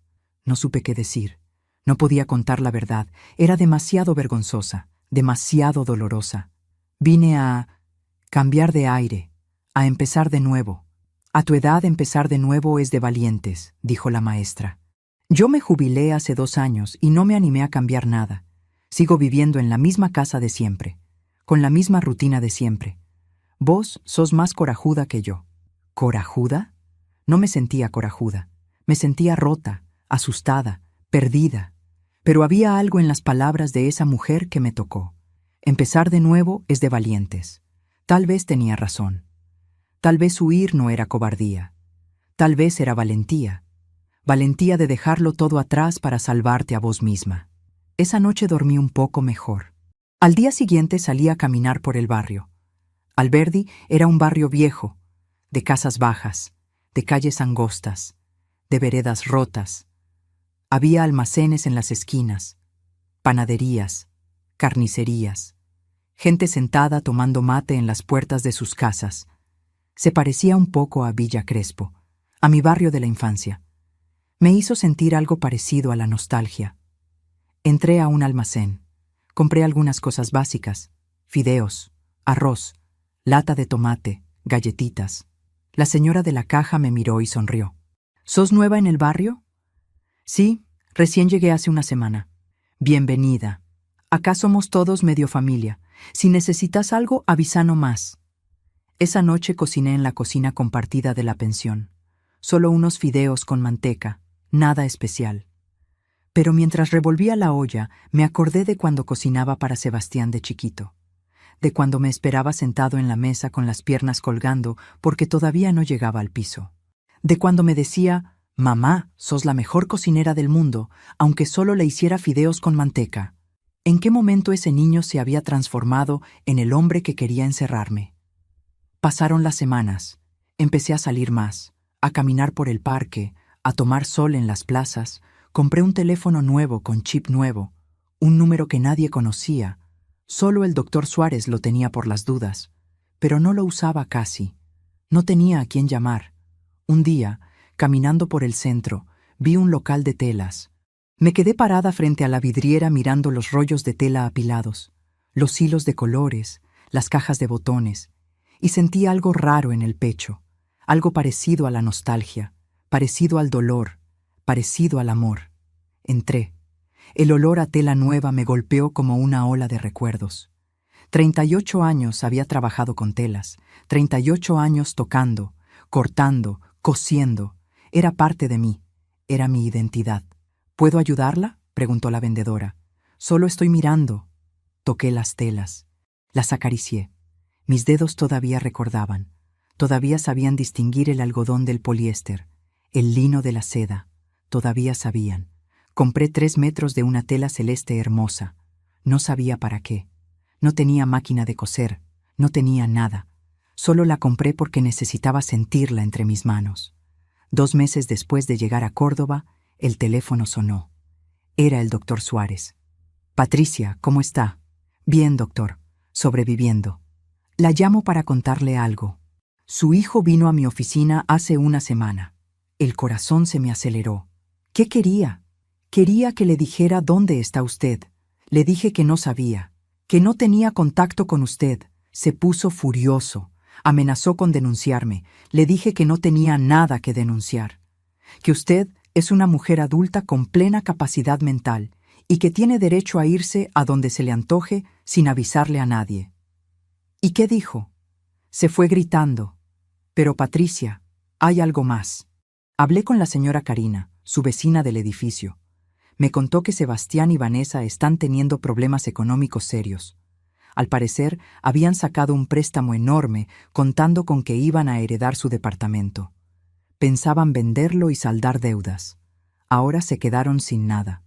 No supe qué decir. No podía contar la verdad. Era demasiado vergonzosa, demasiado dolorosa. Vine a cambiar de aire, a empezar de nuevo. «A tu edad empezar de nuevo es de valientes», dijo la maestra. «Yo me jubilé hace 2 años y no me animé a cambiar nada. Sigo viviendo en la misma casa de siempre, con la misma rutina de siempre. Vos sos más corajuda que yo». ¿Corajuda? No me sentía corajuda. Me sentía rota, asustada, perdida. Pero había algo en las palabras de esa mujer que me tocó. Empezar de nuevo es de valientes. Tal vez tenía razón. Tal vez huir no era cobardía. Tal vez era valentía. Valentía de dejarlo todo atrás para salvarte a vos misma. Esa noche dormí un poco mejor. Al día siguiente salí a caminar por el barrio. Alberdi era un barrio viejo, de casas bajas, de calles angostas, de veredas rotas. Había almacenes en las esquinas, panaderías, carnicerías, gente sentada tomando mate en las puertas de sus casas. Se parecía un poco a Villa Crespo, a mi barrio de la infancia. Me hizo sentir algo parecido a la nostalgia. Entré a un almacén. Compré algunas cosas básicas: fideos, arroz, lata de tomate, galletitas. La señora de la caja me miró y sonrió. «¿Sos nueva en el barrio?» «Sí, recién llegué hace una semana». «Bienvenida. Acá somos todos medio familia. Si necesitas algo, avisa nomás». Esa noche cociné en la cocina compartida de la pensión. Solo unos fideos con manteca, nada especial. Pero mientras revolvía la olla, me acordé de cuando cocinaba para Sebastián de chiquito, de cuando me esperaba sentado en la mesa con las piernas colgando porque todavía no llegaba al piso, de cuando me decía: «Mamá, sos la mejor cocinera del mundo, aunque solo le hiciera fideos con manteca». ¿En qué momento ese niño se había transformado en el hombre que quería encerrarme? Pasaron las semanas. Empecé a salir más, a caminar por el parque, a tomar sol en las plazas. Compré un teléfono nuevo con chip nuevo, un número que nadie conocía. Solo el doctor Suárez lo tenía por las dudas, pero no lo usaba casi. No tenía a quién llamar. Un día, caminando por el centro, vi un local de telas. Me quedé parada frente a la vidriera mirando los rollos de tela apilados, los hilos de colores, las cajas de botones, y sentí algo raro en el pecho, algo parecido a la nostalgia, parecido al dolor, parecido al amor. Entré. El olor a tela nueva me golpeó como una ola de recuerdos. 38 años había trabajado con telas, 38 años tocando, cortando, cosiendo. Era parte de mí, era mi identidad. ¿Puedo ayudarla?, preguntó la vendedora. Solo estoy mirando. Toqué las telas. Las acaricié. Mis dedos todavía recordaban. Todavía sabían distinguir el algodón del poliéster, el lino de la seda. Todavía sabían. Compré 3 metros de una tela celeste hermosa. No sabía para qué. No tenía máquina de coser. No tenía nada. Solo la compré porque necesitaba sentirla entre mis manos. 2 meses después de llegar a Córdoba, el teléfono sonó. Era el doctor Suárez. «Patricia, ¿cómo está?» «Bien, doctor. Sobreviviendo. La llamo para contarle algo. Su hijo vino a mi oficina hace una semana. El corazón se me aceleró. ¿Qué quería? Quería que le dijera dónde está usted. Le dije que no sabía, que no tenía contacto con usted. Se puso furioso. Amenazó con denunciarme. Le dije que no tenía nada que denunciar. Que usted es una mujer adulta con plena capacidad mental y que tiene derecho a irse a donde se le antoje sin avisarle a nadie». ¿Y qué dijo? Se fue gritando. Pero Patricia, hay algo más. Hablé con la señora Karina, su vecina del edificio. Me contó que Sebastián y Vanessa están teniendo problemas económicos serios. Al parecer, habían sacado un préstamo enorme contando con que iban a heredar su departamento. Pensaban venderlo y saldar deudas. Ahora se quedaron sin nada.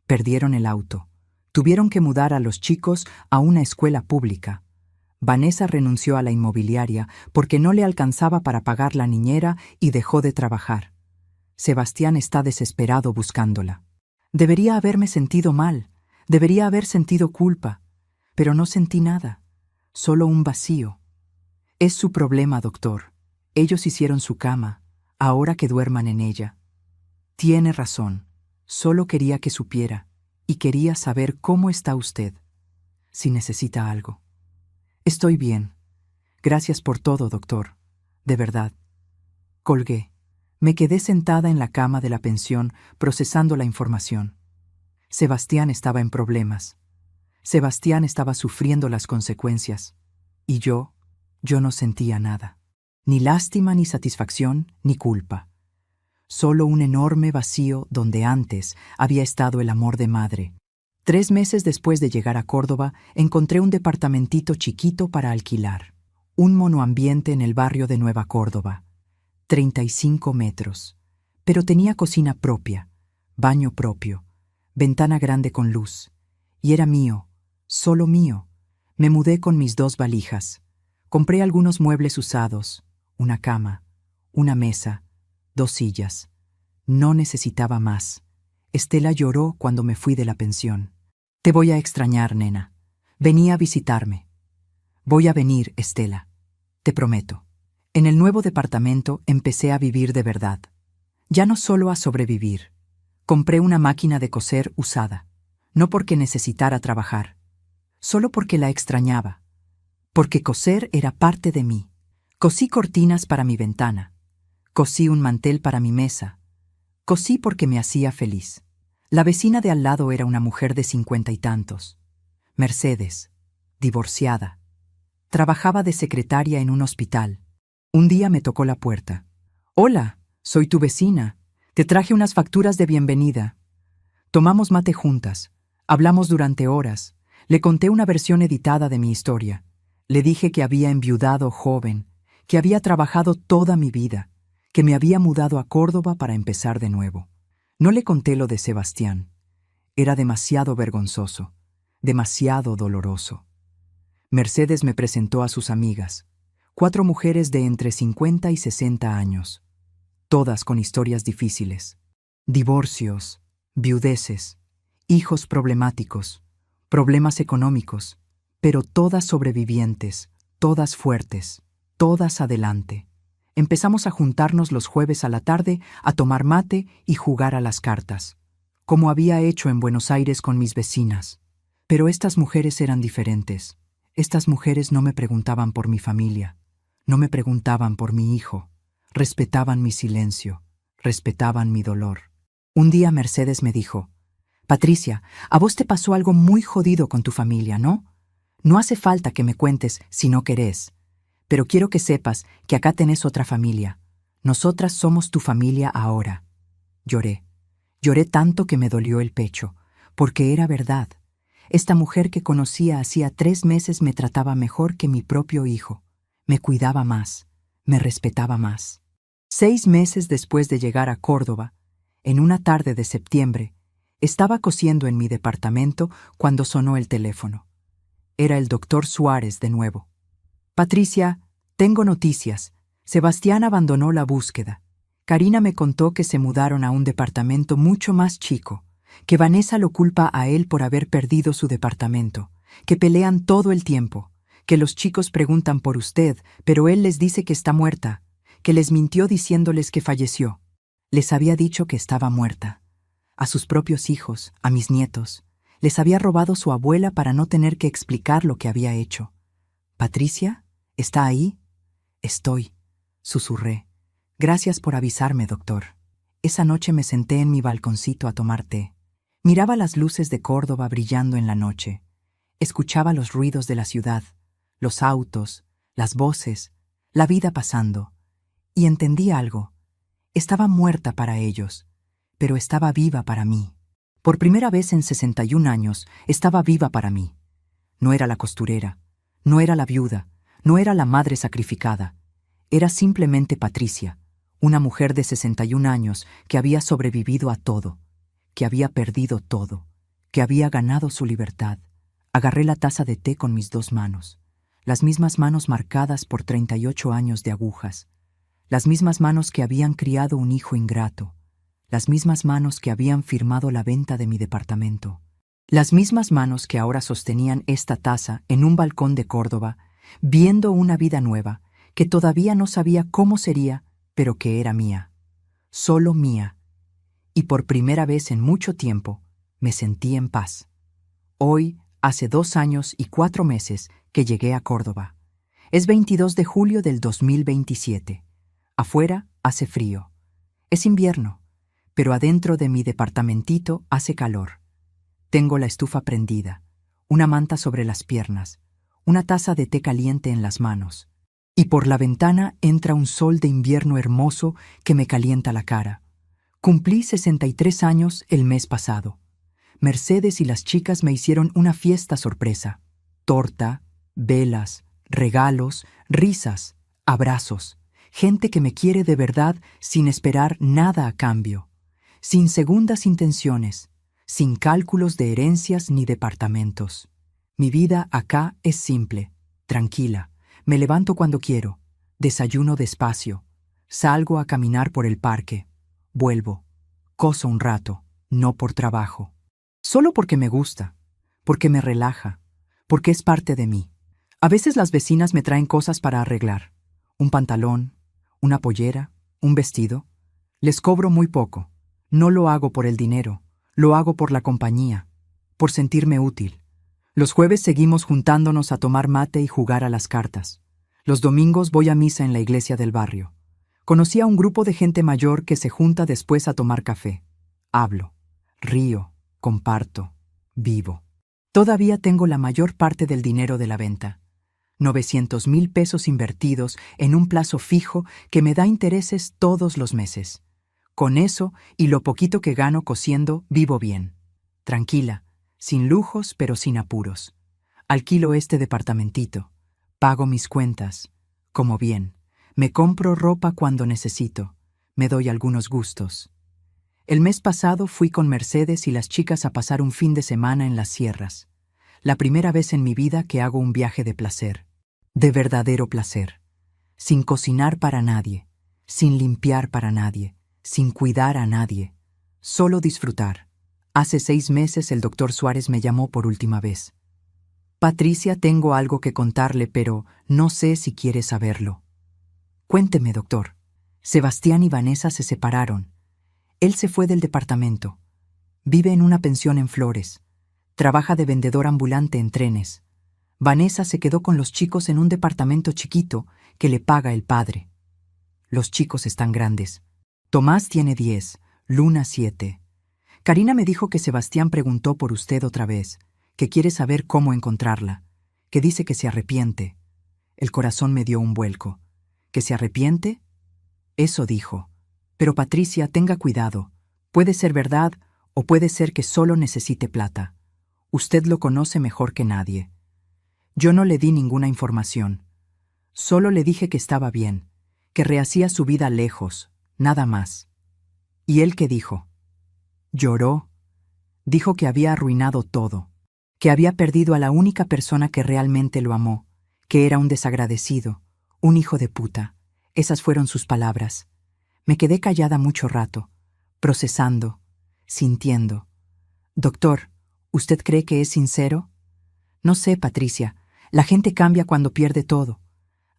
Perdieron el auto. Tuvieron que mudar a los chicos a una escuela pública. Vanessa renunció a la inmobiliaria porque no le alcanzaba para pagar la niñera y dejó de trabajar. Sebastián está desesperado buscándola. Debería haberme sentido mal, debería haber sentido culpa, pero no sentí nada, solo un vacío. Es su problema, doctor. Ellos hicieron su cama, ahora que duerman en ella. Tiene razón, solo quería que supiera, y quería saber cómo está usted, si necesita algo. Estoy bien. Gracias por todo, doctor. De verdad. Colgué. Me quedé sentada en la cama de la pensión procesando la información. Sebastián estaba en problemas. Sebastián estaba sufriendo las consecuencias. Y yo no sentía nada. Ni lástima, ni satisfacción, ni culpa. Solo un enorme vacío donde antes había estado el amor de madre. 3 meses después de llegar a Córdoba, encontré un departamentito chiquito para alquilar. Un monoambiente en el barrio de Nueva Córdoba. 35 metros. Pero tenía cocina propia, baño propio, ventana grande con luz. Y era mío, solo mío. Me mudé con mis 2 valijas. Compré algunos muebles usados, una cama, una mesa, 2 sillas. No necesitaba más. Estela lloró cuando me fui de la pensión. Te voy a extrañar, nena. Vení a visitarme. Voy a venir, Estela. Te prometo. En el nuevo departamento empecé a vivir de verdad. Ya no solo a sobrevivir. Compré una máquina de coser usada. No porque necesitara trabajar. Solo porque la extrañaba. Porque coser era parte de mí. Cosí cortinas para mi ventana. Cosí un mantel para mi mesa. Cosí porque me hacía feliz. La vecina de al lado era una mujer de 50 y tantos. Mercedes, divorciada. Trabajaba de secretaria en un hospital. Un día me tocó la puerta. «Hola, soy tu vecina. Te traje unas facturas de bienvenida». Tomamos mate juntas, hablamos durante horas, le conté una versión editada de mi historia. Le dije que había enviudado joven, que había trabajado toda mi vida, que me había mudado a Córdoba para empezar de nuevo. No le conté lo de Sebastián. Era demasiado vergonzoso, demasiado doloroso. Mercedes me presentó a sus amigas, 4 mujeres de entre 50 y 60 años, todas con historias difíciles. Divorcios, viudeces, hijos problemáticos, problemas económicos, pero todas sobrevivientes, todas fuertes, todas adelante. Empezamos a juntarnos los jueves a la tarde a tomar mate y jugar a las cartas, como había hecho en Buenos Aires con mis vecinas. Pero estas mujeres eran diferentes. Estas mujeres no me preguntaban por mi familia, no me preguntaban por mi hijo, respetaban mi silencio, respetaban mi dolor. Un día Mercedes me dijo: Patricia, a vos te pasó algo muy jodido con tu familia, ¿no? No hace falta que me cuentes si no querés, pero quiero que sepas que acá tenés otra familia. Nosotras somos tu familia ahora. Lloré. Lloré tanto que me dolió el pecho, porque era verdad. Esta mujer que conocía hacía 3 meses me trataba mejor que mi propio hijo. Me cuidaba más, me respetaba más. 6 meses después de llegar a Córdoba, en una tarde de septiembre, estaba cosiendo en mi departamento cuando sonó el teléfono. Era el doctor Suárez de nuevo. Patricia, tengo noticias. Sebastián abandonó la búsqueda. Karina me contó que se mudaron a un departamento mucho más chico, que Vanessa lo culpa a él por haber perdido su departamento, que pelean todo el tiempo, que los chicos preguntan por usted, pero él les dice que está muerta, que les mintió diciéndoles que falleció. Les había dicho que estaba muerta. A sus propios hijos, a mis nietos, les había robado su abuela para no tener que explicar lo que había hecho. «¿Patricia? ¿Está ahí?» «Estoy», susurré. «Gracias por avisarme, doctor». Esa noche me senté en mi balconcito a tomar té. Miraba las luces de Córdoba brillando en la noche. Escuchaba los ruidos de la ciudad, los autos, las voces, la vida pasando. Y entendí algo. Estaba muerta para ellos, pero estaba viva para mí. Por primera vez en 61 años, estaba viva para mí. No era la costurera, no era la viuda, no era la madre sacrificada. Era simplemente Patricia, una mujer de 61 años que había sobrevivido a todo, que había perdido todo, que había ganado su libertad. Agarré la taza de té con mis 2 manos, las mismas manos marcadas por 38 años de agujas, las mismas manos que habían criado un hijo ingrato, las mismas manos que habían firmado la venta de mi departamento, las mismas manos que ahora sostenían esta taza en un balcón de Córdoba, viendo una vida nueva, que todavía no sabía cómo sería, pero que era mía, solo mía. Y por primera vez en mucho tiempo, me sentí en paz. Hoy, hace 2 años y 4 meses que llegué a Córdoba. Es 22 de julio del 2027. Afuera hace frío. Es invierno, pero adentro de mi departamentito hace calor. Tengo la estufa prendida, una manta sobre las piernas, una taza de té caliente en las manos. Y por la ventana entra un sol de invierno hermoso que me calienta la cara. Cumplí 63 años el mes pasado. Mercedes y las chicas me hicieron una fiesta sorpresa. Torta, velas, regalos, risas, abrazos. Gente que me quiere de verdad sin esperar nada a cambio. Sin segundas intenciones, sin cálculos de herencias ni departamentos. Mi vida acá es simple, tranquila. Me levanto cuando quiero, desayuno despacio, salgo a caminar por el parque, vuelvo, coso un rato, no por trabajo. Solo porque me gusta, porque me relaja, porque es parte de mí. A veces las vecinas me traen cosas para arreglar. Un pantalón, una pollera, un vestido. Les cobro muy poco. No lo hago por el dinero, lo hago por la compañía, por sentirme útil. Los jueves seguimos juntándonos a tomar mate y jugar a las cartas. Los domingos voy a misa en la iglesia del barrio. Conocí a un grupo de gente mayor que se junta después a tomar café. Hablo, río, comparto, vivo. Todavía tengo la mayor parte del dinero de la venta. 900,000 pesos invertidos en un plazo fijo que me da intereses todos los meses. Con eso y lo poquito que gano cosiendo, vivo bien. tranquila, sin lujos pero sin apuros. Alquilo este departamentito, pago mis cuentas, como bien, me compro ropa cuando necesito, me doy algunos gustos. El mes pasado fui con Mercedes y las chicas a pasar un fin de semana en las sierras. La primera vez en mi vida que hago un viaje de placer, de verdadero placer, sin cocinar para nadie, sin limpiar para nadie, sin cuidar a nadie, solo disfrutar. Hace 6 meses el doctor Suárez me llamó por última vez. Patricia, tengo algo que contarle, pero no sé si quiere saberlo. Cuénteme, doctor. Sebastián y Vanessa se separaron. Él se fue del departamento. Vive en una pensión en Flores. Trabaja de vendedor ambulante en trenes. Vanessa se quedó con los chicos en un departamento chiquito que le paga el padre. Los chicos están grandes. Tomás tiene 10, Luna 7. Karina me dijo que Sebastián preguntó por usted otra vez, que quiere saber cómo encontrarla, que dice que se arrepiente. El corazón me dio un vuelco. ¿Que se arrepiente? Eso dijo. Pero Patricia, tenga cuidado. Puede ser verdad o puede ser que solo necesite plata. Usted lo conoce mejor que nadie. Yo no le di ninguna información. Solo le dije que estaba bien, que rehacía su vida lejos, nada más. ¿Y él qué dijo? Lloró. Dijo que había arruinado todo, que había perdido a la única persona que realmente lo amó, que era un desagradecido, un hijo de puta. Esas fueron sus palabras. Me quedé callada mucho rato, procesando, sintiendo. Doctor, ¿usted cree que es sincero? No sé, Patricia. La gente cambia cuando pierde todo.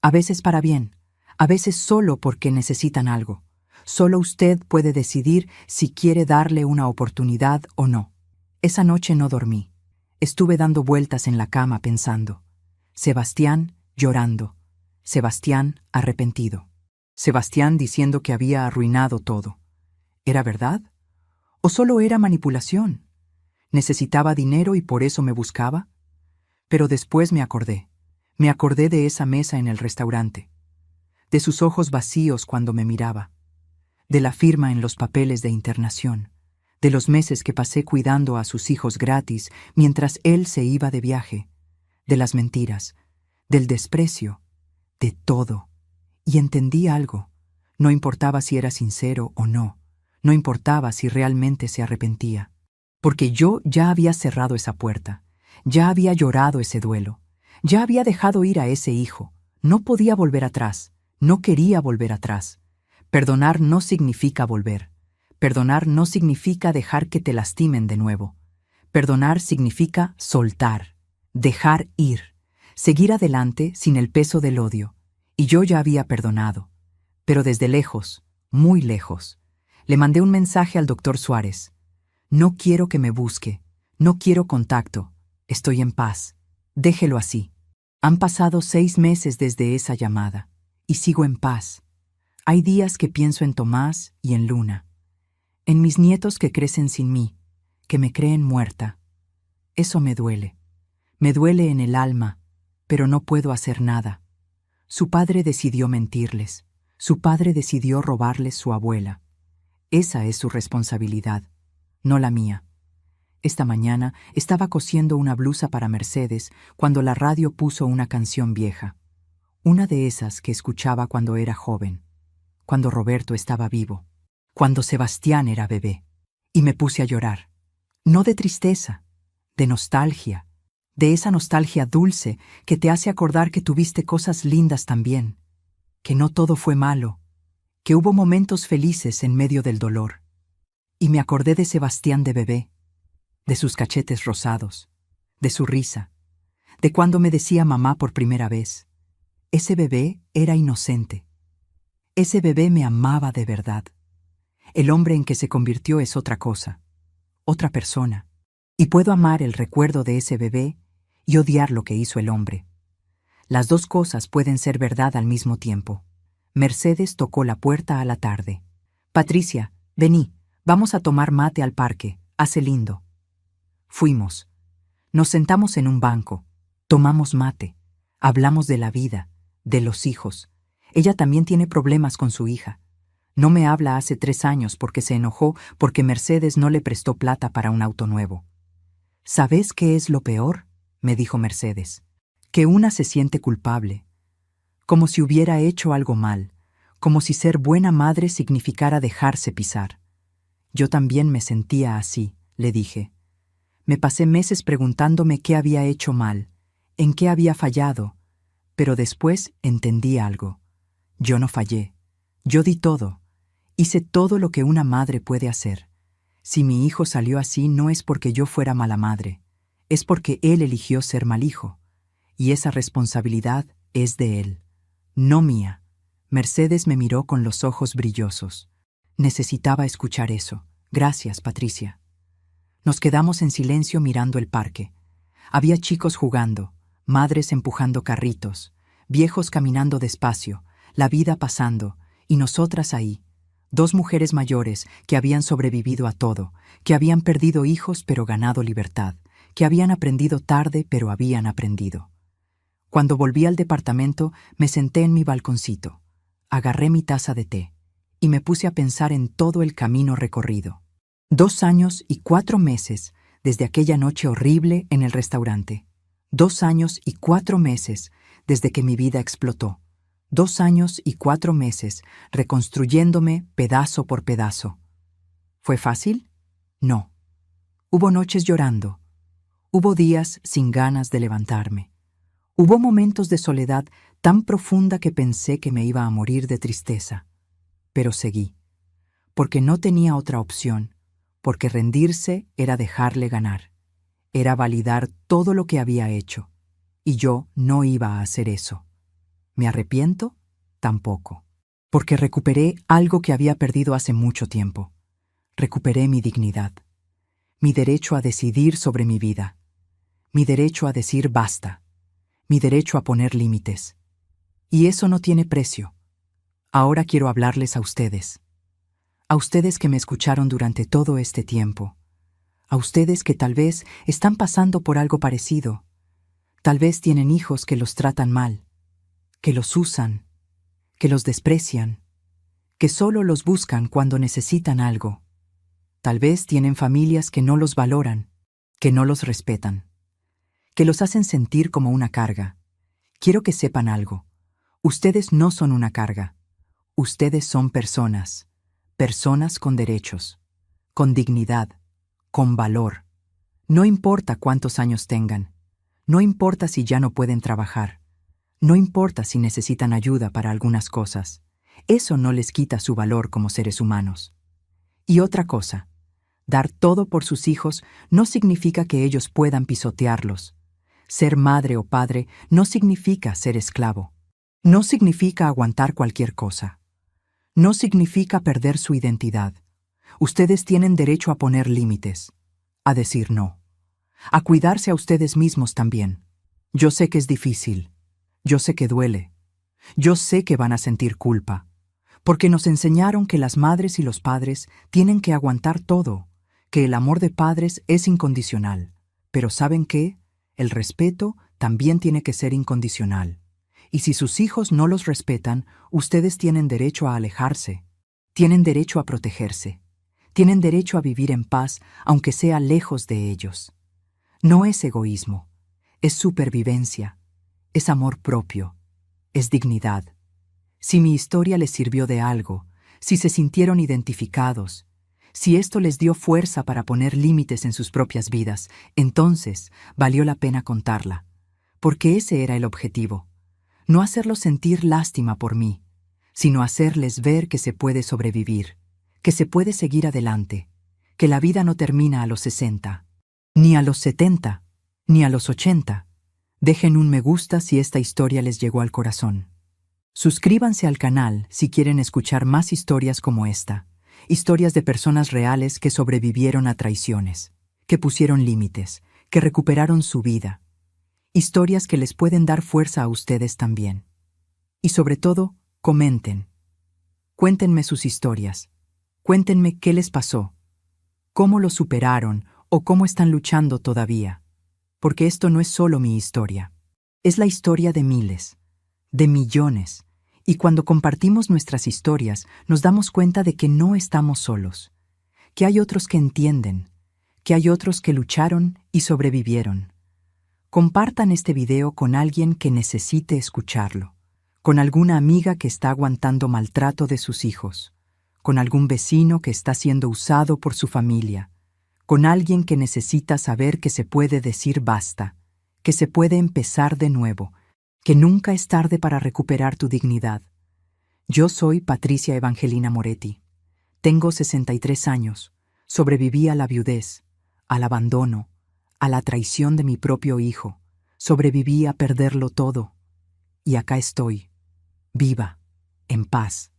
A veces para bien, a veces solo porque necesitan algo. Solo usted puede decidir si quiere darle una oportunidad o no. Esa noche no dormí. Estuve dando vueltas en la cama pensando. Sebastián llorando. Sebastián arrepentido. Sebastián diciendo que había arruinado todo. ¿Era verdad? ¿O solo era manipulación? ¿Necesitaba dinero y por eso me buscaba? Pero después me acordé. Me acordé de esa mesa en el restaurante. De sus ojos vacíos cuando me miraba. De la firma en los papeles de internación. De los meses que pasé cuidando a sus hijos gratis mientras él se iba de viaje. De las mentiras. Del desprecio. De todo. Y entendí algo. No importaba si era sincero o no. No importaba si realmente se arrepentía. Porque yo ya había cerrado esa puerta. Ya había llorado ese duelo. Ya había dejado ir a ese hijo. No podía volver atrás. No quería volver atrás. Perdonar no significa volver. Perdonar no significa dejar que te lastimen de nuevo. Perdonar significa soltar, dejar ir, seguir adelante sin el peso del odio. Y yo ya había perdonado. Pero desde lejos, muy lejos. Le mandé un mensaje al doctor Suárez. No quiero que me busque. No quiero contacto. Estoy en paz. Déjelo así. Han pasado 6 meses desde esa llamada. Y sigo en paz. Hay días que pienso en Tomás y en Luna. En mis nietos que crecen sin mí, que me creen muerta. Eso me duele. Me duele en el alma, pero no puedo hacer nada. Su padre decidió mentirles. Su padre decidió robarles su abuela. Esa es su responsabilidad, no la mía. Esta mañana estaba cosiendo una blusa para Mercedes cuando la radio puso una canción vieja. Una de esas que escuchaba cuando era joven, cuando Roberto estaba vivo, cuando Sebastián era bebé. Y me puse a llorar. No de tristeza, de nostalgia. De esa nostalgia dulce que te hace acordar que tuviste cosas lindas también, que no todo fue malo, que hubo momentos felices en medio del dolor. Y me acordé de Sebastián de bebé, de sus cachetes rosados, de su risa, de cuando me decía mamá por primera vez. Ese bebé era inocente. Ese bebé me amaba de verdad. El hombre en que se convirtió es otra cosa, otra persona. Y puedo amar el recuerdo de ese bebé y odiar lo que hizo el hombre. Las dos cosas pueden ser verdad al mismo tiempo. Mercedes tocó la puerta a la tarde. Patricia, vení, vamos a tomar mate al parque, hace lindo. Fuimos. Nos sentamos en un banco, tomamos mate, hablamos de la vida, de los hijos. Ella también tiene problemas con su hija. No me habla hace 3 años porque se enojó porque Mercedes no le prestó plata para un auto nuevo. ¿Sabes qué es lo peor?, me dijo Mercedes. Que una se siente culpable, como si hubiera hecho algo mal, como si ser buena madre significara dejarse pisar. Yo también me sentía así, le dije. Me pasé meses preguntándome qué había hecho mal, en qué había fallado, pero después entendí algo. Yo no fallé. Yo di todo. Hice todo lo que una madre puede hacer. Si mi hijo salió así no es porque yo fuera mala madre, es porque él eligió ser mal hijo. Y esa responsabilidad es de él, no mía. Mercedes me miró con los ojos brillosos. Necesitaba escuchar eso. Gracias, Patricia. Nos quedamos en silencio mirando el parque. Había chicos jugando, madres empujando carritos, viejos caminando despacio, la vida pasando, y nosotras ahí, dos mujeres mayores que habían sobrevivido a todo, que habían perdido hijos pero ganado libertad, que habían aprendido tarde pero habían aprendido. Cuando volví al departamento, me senté en mi balconcito, agarré mi taza de té y me puse a pensar en todo el camino recorrido. 2 años y 4 meses desde aquella noche horrible en el restaurante. 2 años y 4 meses desde que mi vida explotó. 2 años y 4 meses reconstruyéndome pedazo por pedazo. ¿Fue fácil? No. Hubo noches llorando. Hubo días sin ganas de levantarme. Hubo momentos de soledad tan profunda que pensé que me iba a morir de tristeza. Pero seguí, porque no tenía otra opción, porque rendirse era dejarle ganar. Era validar todo lo que había hecho, y yo no iba a hacer eso. ¿Me arrepiento? Tampoco. Porque recuperé algo que había perdido hace mucho tiempo. Recuperé mi dignidad, mi derecho a decidir sobre mi vida, mi derecho a decir basta, mi derecho a poner límites. Y eso no tiene precio. Ahora quiero hablarles a ustedes que me escucharon durante todo este tiempo, a ustedes que tal vez están pasando por algo parecido, tal vez tienen hijos que los tratan mal, que los usan, que los desprecian, que solo los buscan cuando necesitan algo. Tal vez tienen familias que no los valoran, que no los respetan, que los hacen sentir como una carga. Quiero que sepan algo. Ustedes no son una carga. Ustedes son personas. Personas con derechos, con dignidad, con valor. No importa cuántos años tengan. No importa si ya no pueden trabajar. No importa si necesitan ayuda para algunas cosas. Eso no les quita su valor como seres humanos. Y otra cosa, dar todo por sus hijos no significa que ellos puedan pisotearlos. Ser madre o padre no significa ser esclavo. No significa aguantar cualquier cosa. No significa perder su identidad. Ustedes tienen derecho a poner límites, a decir no, a cuidarse a ustedes mismos también. Yo sé que es difícil, yo sé que duele, yo sé que van a sentir culpa, porque nos enseñaron que las madres y los padres tienen que aguantar todo, que el amor de padres es incondicional. Pero ¿saben qué? El respeto también tiene que ser incondicional. Y si sus hijos no los respetan, ustedes tienen derecho a alejarse, tienen derecho a protegerse, tienen derecho a vivir en paz, aunque sea lejos de ellos. No es egoísmo, es supervivencia, es amor propio, es dignidad. Si mi historia les sirvió de algo, si se sintieron identificados, si esto les dio fuerza para poner límites en sus propias vidas, entonces valió la pena contarla, porque ese era el objetivo. No hacerlos sentir lástima por mí, sino hacerles ver que se puede sobrevivir, que se puede seguir adelante, que la vida no termina a los 60, ni a los 70, ni a los 80. Dejen un me gusta si esta historia les llegó al corazón. Suscríbanse al canal si quieren escuchar más historias como esta, historias de personas reales que sobrevivieron a traiciones, que pusieron límites, que recuperaron su vida. Historias que les pueden dar fuerza a ustedes también. Y sobre todo, comenten. Cuéntenme sus historias. Cuéntenme qué les pasó, cómo lo superaron o cómo están luchando todavía. Porque esto no es solo mi historia. Es la historia de miles, de millones. Y cuando compartimos nuestras historias, nos damos cuenta de que no estamos solos, que hay otros que entienden, que hay otros que lucharon y sobrevivieron. Compartan este video con alguien que necesite escucharlo, con alguna amiga que está aguantando maltrato de sus hijos, con algún vecino que está siendo usado por su familia, con alguien que necesita saber que se puede decir basta, que se puede empezar de nuevo, que nunca es tarde para recuperar tu dignidad. Yo soy Patricia Evangelina Moretti. Tengo 63 años. Sobreviví a la viudez, al abandono, a la traición de mi propio hijo. Sobreviví a perderlo todo. Y acá estoy, viva, en paz,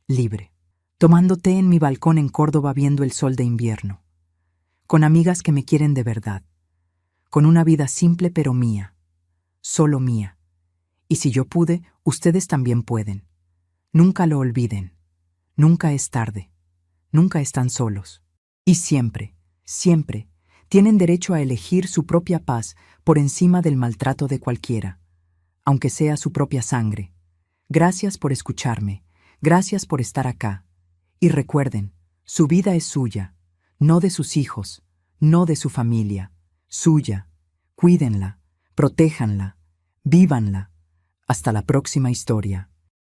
libre, tomando té en mi balcón en Córdoba viendo el sol de invierno, con amigas que me quieren de verdad, con una vida simple pero mía, solo mía. Y si yo pude, ustedes también pueden. Nunca lo olviden. Nunca es tarde. Nunca están solos. Y siempre, siempre, tienen derecho a elegir su propia paz por encima del maltrato de cualquiera, aunque sea su propia sangre. Gracias por escucharme. Gracias por estar acá. Y recuerden, su vida es suya, no de sus hijos, no de su familia. Suya. Cuídenla, protéjanla, vívanla. Hasta la próxima historia.